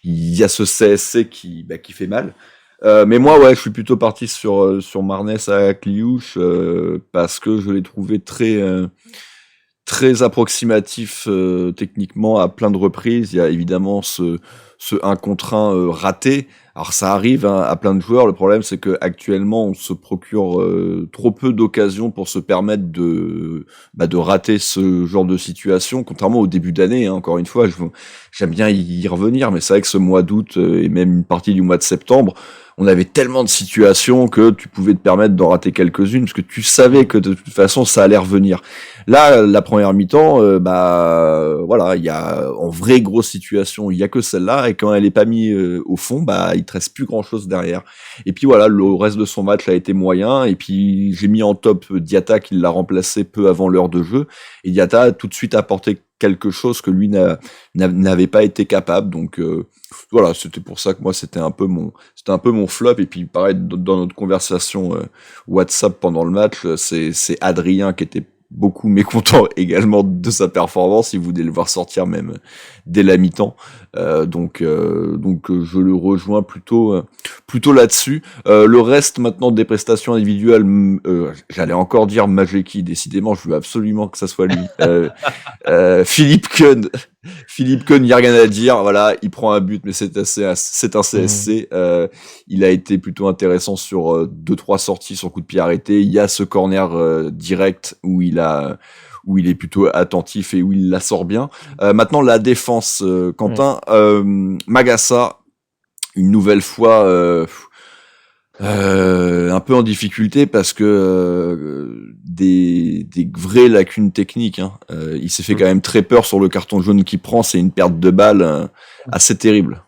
il y a ce CSC qui fait mal. Mais moi je suis plutôt parti sur Marnès à Kliouche parce que je l'ai trouvé très approximatif techniquement à plein de reprises. Il y a évidemment ce 1 contre 1 raté. Alors ça arrive à plein de joueurs. Le problème c'est que actuellement on se procure trop peu d'occasions pour se permettre de rater ce genre de situation. Contrairement au début d'année, hein, encore une fois, j'aime bien y revenir, mais c'est vrai que ce mois d'août et même une partie du mois de septembre, on avait tellement de situations que tu pouvais te permettre d'en rater quelques-unes parce que tu savais que de toute façon ça allait revenir. Là, la première mi-temps, voilà, il y a en vraie grosse situation, il y a que celle-là et quand elle est pas mise au fond, il te reste plus grand-chose derrière. Et puis voilà, le reste de son match a été moyen et puis j'ai mis en top Diatta qui l'a remplacé peu avant l'heure de jeu et Diatta a tout de suite apporté quelque chose que lui n'avait pas été capable. Donc voilà, c'était pour ça que moi c'était un peu mon flop. Et puis pareil dans notre conversation WhatsApp pendant le match, c'est Adrien qui était beaucoup mécontent également de sa performance. Il voulait le voir sortir même dès la mi-temps. Donc je le rejoins plutôt là-dessus. Le reste maintenant des prestations individuelles, j'allais encore dire Majeki. Décidément, je veux absolument que ça soit lui. Philippe Keun, il n'y a rien à dire. Voilà, il prend un but, mais c'est un CSC. Il a été plutôt intéressant sur 2-3 sorties sur coup de pied arrêté. Il y a ce corner direct où il est plutôt attentif et où il la sort bien. Maintenant, la défense, Quentin, Magassa, une nouvelle fois, un peu en difficulté parce que des vraies lacunes techniques. Hein. Il s'est fait quand même très peur sur le carton jaune qu'il prend. C'est une perte de balle assez terrible.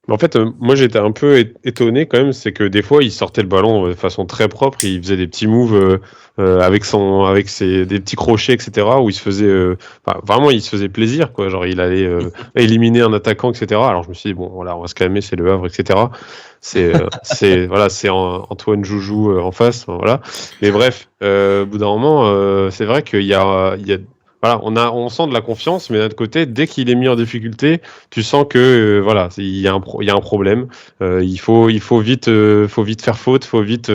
En fait, moi j'étais un peu étonné quand même, c'est que des fois il sortait le ballon de façon très propre, il faisait des petits moves avec des petits crochets, etc. Où il se faisait, vraiment il se faisait plaisir, quoi. Genre il allait éliminer un attaquant, etc. Alors je me suis dit bon, voilà, on va se calmer, c'est le Havre, etc. C'est Antoine Joujou en face, voilà. Mais bref, au bout d'un moment, c'est vrai qu'il y a voilà, on sent de la confiance, mais d'un autre côté, dès qu'il est mis en difficulté, tu sens que voilà, il y a un problème. Il faut vite faire faute, faut vite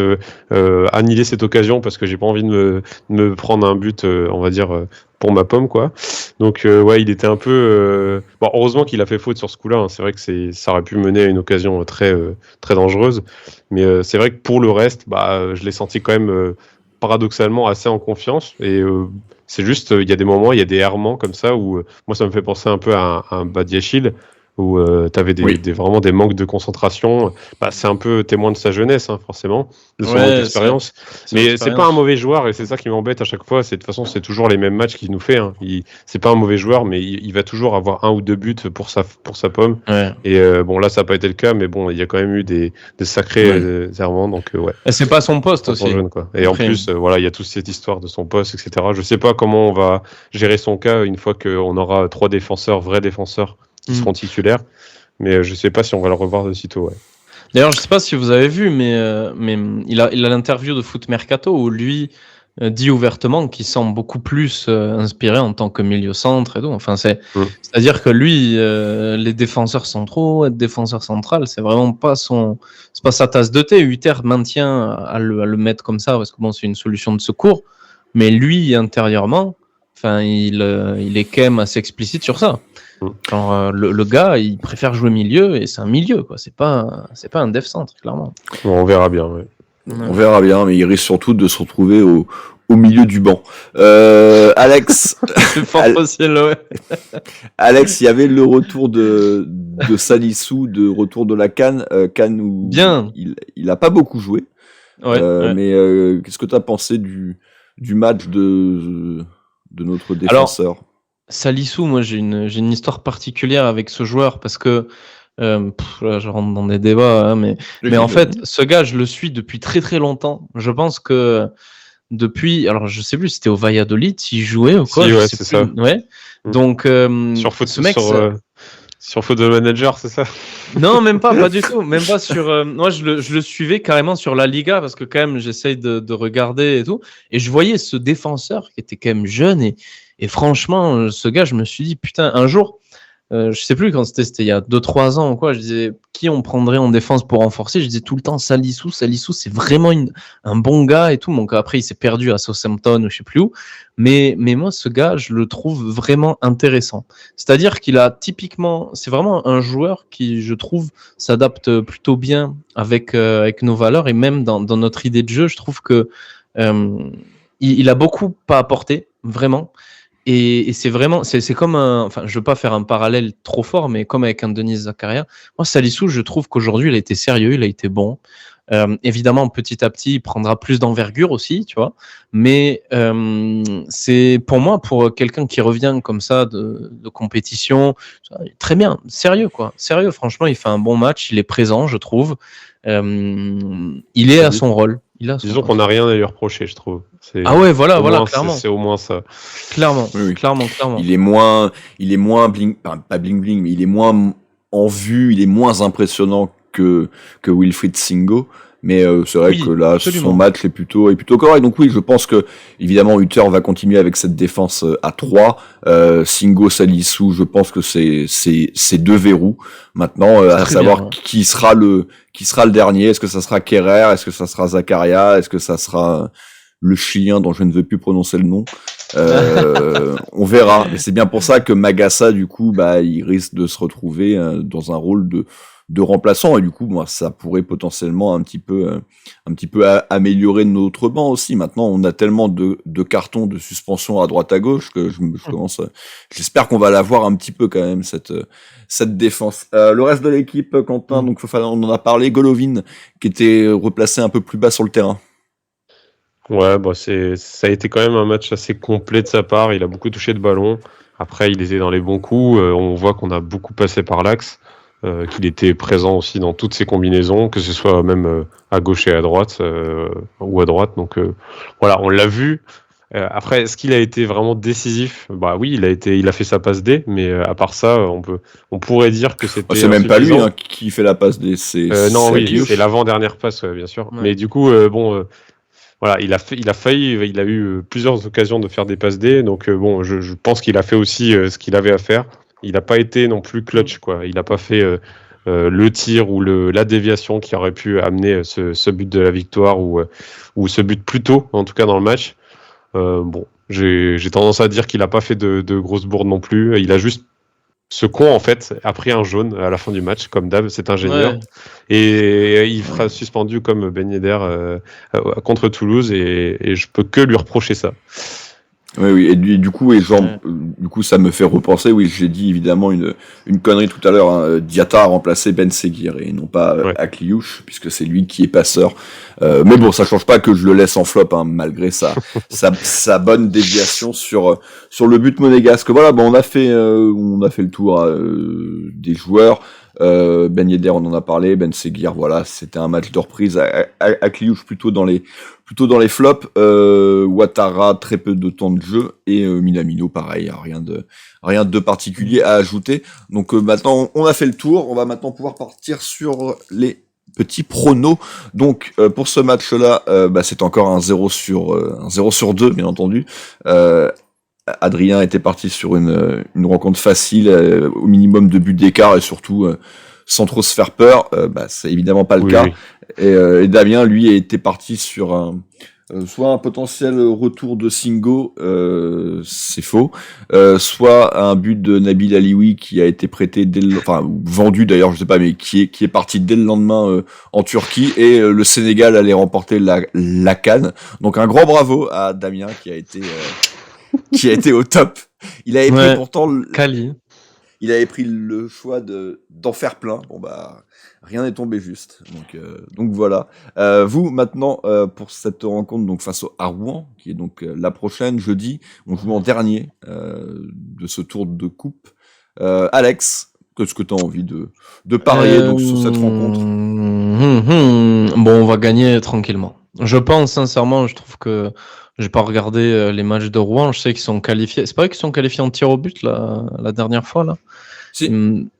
annihiler cette occasion parce que j'ai pas envie de me prendre un but, on va dire pour ma pomme, quoi. Donc ouais, il était un peu bon. Heureusement qu'il a fait faute sur ce coup-là. Hein. C'est vrai que ça aurait pu mener à une occasion très très dangereuse. Mais c'est vrai que pour le reste, je l'ai senti quand même paradoxalement assez en confiance et c'est juste, il y a des moments, il y a des errements comme ça où moi ça me fait penser un peu à un Badiachil où tu avais vraiment des manques de concentration. C'est un peu témoin de sa jeunesse, hein, forcément, de son manque d'expérience. Mais c'est pas un mauvais joueur et c'est ça qui m'embête à chaque fois. De toute façon, c'est toujours les mêmes matchs qu'il nous fait. Hein. C'est pas un mauvais joueur, mais il va toujours avoir 1 ou 2 buts pour sa pomme. Ouais. Et bon, là, ça n'a pas été le cas, mais bon, il y a quand même eu des sacrés errements. Donc, ouais. Et c'est pas son poste aussi. Jeune, quoi. Et après, en plus, voilà, il y a toute cette histoire de son poste, etc. Je sais pas comment on va gérer son cas une fois qu'on aura 3 vrais défenseurs qui seront titulaires, mais je sais pas si on va le revoir de sitôt. Ouais. D'ailleurs, je sais pas si vous avez vu, mais il a l'interview de Foot Mercato où lui dit ouvertement qu'il semble beaucoup plus inspiré en tant que milieu-centre et tout. Enfin, c'est-à-dire que lui, les défenseurs centraux, être défenseur central, c'est vraiment pas c'est pas sa tasse de thé. Hutter maintient à le mettre comme ça parce que bon, c'est une solution de secours, mais lui intérieurement, enfin, il est quand même assez explicite sur ça. Genre, le gars, il préfère jouer milieu et c'est un milieu, quoi. C'est pas un def centre, clairement. Bon, on verra bien, ouais. On verra bien, mais il risque surtout de se retrouver au milieu du banc. Alex. C'est fort possible, ouais. Alex, il y avait le retour de Salissou, de retour de la CAN. CAN où bien. Il a pas beaucoup joué. Ouais. Mais qu'est-ce que tu as pensé du match de notre défenseur? Alors, Salissou, moi j'ai une histoire particulière avec ce joueur parce que là, je rentre dans des débats, hein, mais en fait, ce gars, je le suis depuis très très longtemps. Je pense que depuis, alors je sais plus, c'était au Valladolid, s'il jouait ou quoi. Si, ouais, c'est ça. Ouais. Donc sur ce mec, sur Football Manager, c'est ça? Non, même pas du tout. Même pas sur. Moi, je le suivais carrément sur la Liga parce que quand même, j'essaye de regarder et tout. Et je voyais ce défenseur qui était quand même jeune et franchement, ce gars, je me suis dit putain, un jour, je sais plus quand c'était il y a 2-3 ans ou quoi. Je disais qui on prendrait en défense pour renforcer. Je disais tout le temps Salissou, c'est vraiment un bon gars et tout. Donc après, il s'est perdu à Southampton ou je sais plus où. Mais moi, ce gars, je le trouve vraiment intéressant. C'est-à-dire qu'il a typiquement, c'est vraiment un joueur qui, je trouve, s'adapte plutôt bien avec nos valeurs et même dans notre idée de jeu. Je trouve que il a beaucoup à apporter, vraiment. Et c'est vraiment, c'est comme enfin, je veux pas faire un parallèle trop fort, mais comme avec un Denis Zakaria. Moi, Salissou, je trouve qu'aujourd'hui, il a été sérieux, il a été bon. Évidemment, petit à petit, il prendra plus d'envergure aussi, tu vois. Mais c'est pour moi, pour quelqu'un qui revient comme ça de compétition, très bien, sérieux quoi, sérieux. Franchement, il fait un bon match, il est présent, je trouve. Il est à son rôle. Disons qu'on n'a rien à lui reprocher, je trouve. Ah ouais, voilà, clairement. C'est au moins ça. Clairement, oui. clairement. Il est moins bling, pas bling bling, mais il est moins en vue, il est moins impressionnant que Wilfried Singo. Mais c'est vrai que là, absolument. Son match est plutôt correct. Donc oui, je pense que évidemment Hutter va continuer avec cette défense à 3. Singo, Salissou, je pense que c'est 2 verrous. Maintenant, à savoir bien, qui sera le dernier. Est-ce que ça sera Kerrer? Est-ce que ça sera Zakaria? Est-ce que ça sera le Chilien dont je ne veux plus prononcer le nom? On verra. Mais c'est bien pour ça que Magassa, du coup, il risque de se retrouver dans un rôle de remplaçant, et du coup, moi, ça pourrait potentiellement un petit peu améliorer notre banc aussi. Maintenant, on a tellement de cartons de suspension à droite à gauche que je commence. J'espère qu'on va l'avoir un petit peu quand même cette défense. Le reste de l'équipe, Quentin, donc on en a parlé. Golovin qui était replacé un peu plus bas sur le terrain. Ouais, ça a été quand même un match assez complet de sa part. Il a beaucoup touché de ballon. Après, il était dans les bons coups. On voit qu'on a beaucoup passé par l'axe. qu'il était présent aussi dans toutes ses combinaisons, que ce soit même à gauche et à droite, ou à droite. Donc voilà, on l'a vu. Après, est-ce qu'il a été vraiment décisif? Bah oui, il a fait sa passe D, mais à part ça, on pourrait dire que c'était. C'est même pas lui insuffisant. qui fait la passe D, Non, c'est oui, Akliouche. c'est l'avant-dernière passe, ouais, bien sûr. Ouais. Mais du coup, voilà, il a failli, il a eu plusieurs occasions de faire des passes D, donc bon, je pense qu'il a fait aussi ce qu'il avait à faire. Il n'a pas été non plus clutch, quoi. Il n'a pas fait le tir ou la déviation qui aurait pu amener ce but de la victoire ou ce but plus tôt, en tout cas dans le match. Bon, j'ai tendance à dire qu'il n'a pas fait de grosses bourdes non plus. Il a juste ce con, en fait, a pris un jaune à la fin du match, comme d'hab, c'est ingénieur. Ouais. Et il sera suspendu comme Ben Yedder contre Toulouse, et je peux que lui reprocher ça. Oui, et du coup, du coup, ça me fait repenser. Oui, j'ai dit évidemment une connerie tout à l'heure. Hein. Diatta a remplacé Ben Seguir et non pas Akliouche, puisque c'est lui qui est passeur. Mais bon, ça change pas que je le laisse en flop, hein, malgré sa bonne déviation sur le but monégasque. Voilà, bon, on a fait le tour des joueurs. Ben Yedder, on en a parlé. Ben Seguir, voilà, c'était un match de reprise. Akliouche plutôt dans les flops. Ouattara, très peu de temps de jeu, et Minamino, pareil, rien de particulier à ajouter. Donc maintenant, on a fait le tour. On va maintenant pouvoir partir sur les petits pronos. Donc pour ce match-là, c'est encore un 0 sur 2, bien entendu. Adrien était parti sur une rencontre facile, au minimum 2 buts d'écart, et surtout sans trop se faire peur. C'est évidemment pas le cas. Oui. Et Damien, lui, était parti sur soit un potentiel retour de Singo, c'est faux, soit un but de Nabil Alioui qui a été prêté vendu d'ailleurs, je sais pas, mais qui est parti dès le lendemain en Turquie, et le Sénégal allait remporter la CAN. Donc un grand bravo à Damien qui a été au top. Il avait pris pourtant Cali. il avait pris le choix d'en faire plein. Bon rien n'est tombé juste. Donc voilà. Vous maintenant pour cette rencontre donc face à Rouen, qui est donc la prochaine jeudi, on joue en dernier de ce tour de coupe. Alex, qu'est-ce que tu as envie de parier donc sur cette rencontre? Bon, on va gagner tranquillement. Je pense sincèrement, je trouve que j'ai pas regardé les matchs de Rouen. Je sais qu'ils sont qualifiés. C'est pas vrai qu'ils sont qualifiés en tir au but la dernière fois là. Si.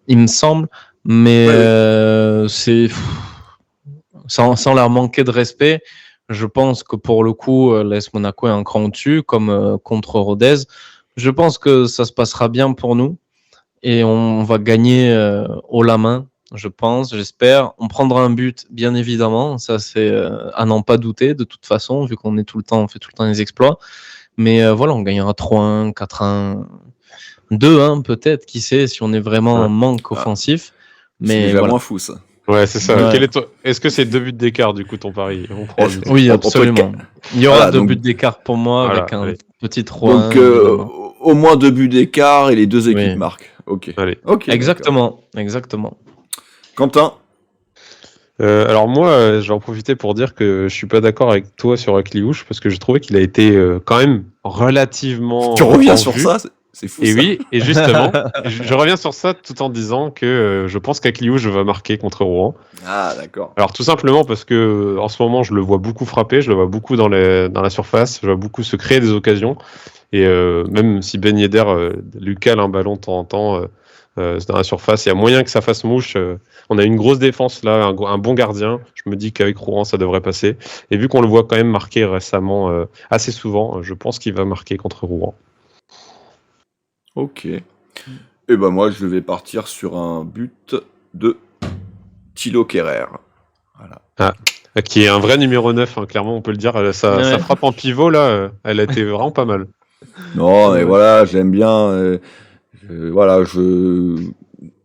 Il me semble, mais c'est sans leur manquer de respect. Je pense que pour le coup, l'AS Monaco est un cran au-dessus, comme contre Rodez. Je pense que ça se passera bien pour nous et on va gagner haut la main. Je pense, j'espère. On prendra un but, bien évidemment. Ça, c'est à n'en pas douter, de toute façon, vu qu'on est on fait tout le temps des exploits. Mais voilà, on gagnera 3-1, 4-1, 2-1 peut-être, qui sait, si on est vraiment en manque offensif. C'est Mais déjà voilà. moins fou, ça. Ouais, c'est ça. Ouais. Est-ce que c'est 2 buts d'écart, du coup, ton pari? On prend le but. Oui, absolument. Il y aura Voilà, 2 donc- buts d'écart pour moi, Voilà, avec un allez. petit 3-1. Donc évidemment. au moins 2 buts d'écart et les deux équipes Oui. marquent. Ok. Allez. Ok. Exactement. d'accord. Quentin. Alors moi, je vais en profiter pour dire que je suis pas d'accord avec toi sur Akliouche, parce que j'ai trouvé qu'il a été quand même relativement Tu reviens en sur vue. ça, c'est fou. Et ça. oui, et justement, je reviens sur ça tout en disant que je pense qu'Akliouche va marquer contre Rouen. Ah d'accord. Alors tout simplement parce que en ce moment, je le vois beaucoup frapper, je le vois beaucoup dans la surface, je le vois beaucoup se créer des occasions. Et même si Ben Yedder lui cale un ballon de temps en temps dans la surface, il y a moyen que ça fasse mouche. On a une grosse défense là, un bon gardien. Je me dis qu'avec Rouen, ça devrait passer. Et vu qu'on le voit quand même marquer récemment assez souvent, je pense qu'il va marquer contre Rouen. Ok. Et ben moi je vais partir sur un but de Thilo Kehrer. Voilà. Qui est un vrai numéro 9, hein, clairement on peut le dire. Sa frappe en pivot là, elle a été vraiment pas mal. Non mais voilà, j'aime bien.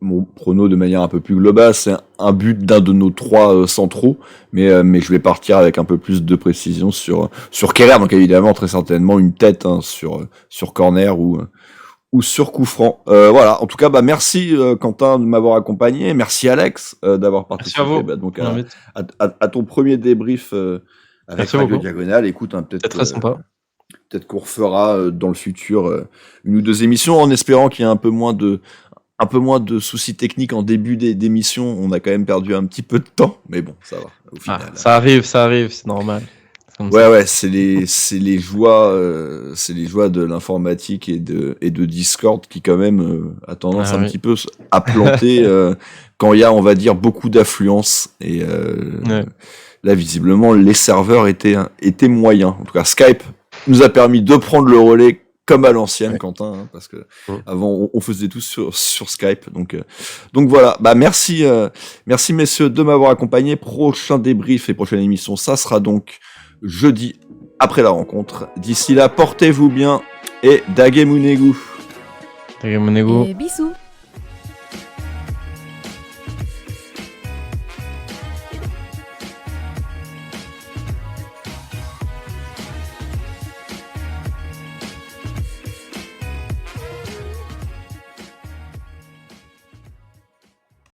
Mon prono de manière un peu plus globale, c'est un but d'un de nos 3 centraux, mais je vais partir avec un peu plus de précision sur Kehrer, donc évidemment très certainement une tête hein, sur corner ou sur coup franc. Voilà, en tout cas, merci Quentin de m'avoir accompagné, merci Alex d'avoir participé Merci à vous. donc à ton premier débrief avec Merci Radio beaucoup. Diagonale. Écoute, hein, C'est très sympa. peut-être qu'on refera dans le futur une ou deux émissions en espérant qu'il y ait un peu moins de un peu moins de soucis techniques en début d'émission. On a quand même perdu un petit peu de temps, mais bon, ça va. Au final. Ça arrive, c'est normal. Ouais, c'est les joies de l'informatique et de Discord qui quand même a tendance un petit peu à planter quand il y a, on va dire, beaucoup d'affluence. Et là, visiblement, les serveurs étaient moyens. En tout cas, Skype nous a permis de prendre le relais comme à l'ancienne, Quentin, hein, parce que avant on faisait tout sur Skype. Donc voilà. Bah merci messieurs de m'avoir accompagné. Prochain débrief et prochaine émission, ça sera donc jeudi après la rencontre. D'ici là, portez-vous bien et Dagemunegu. Dagemunegu. Et bisous.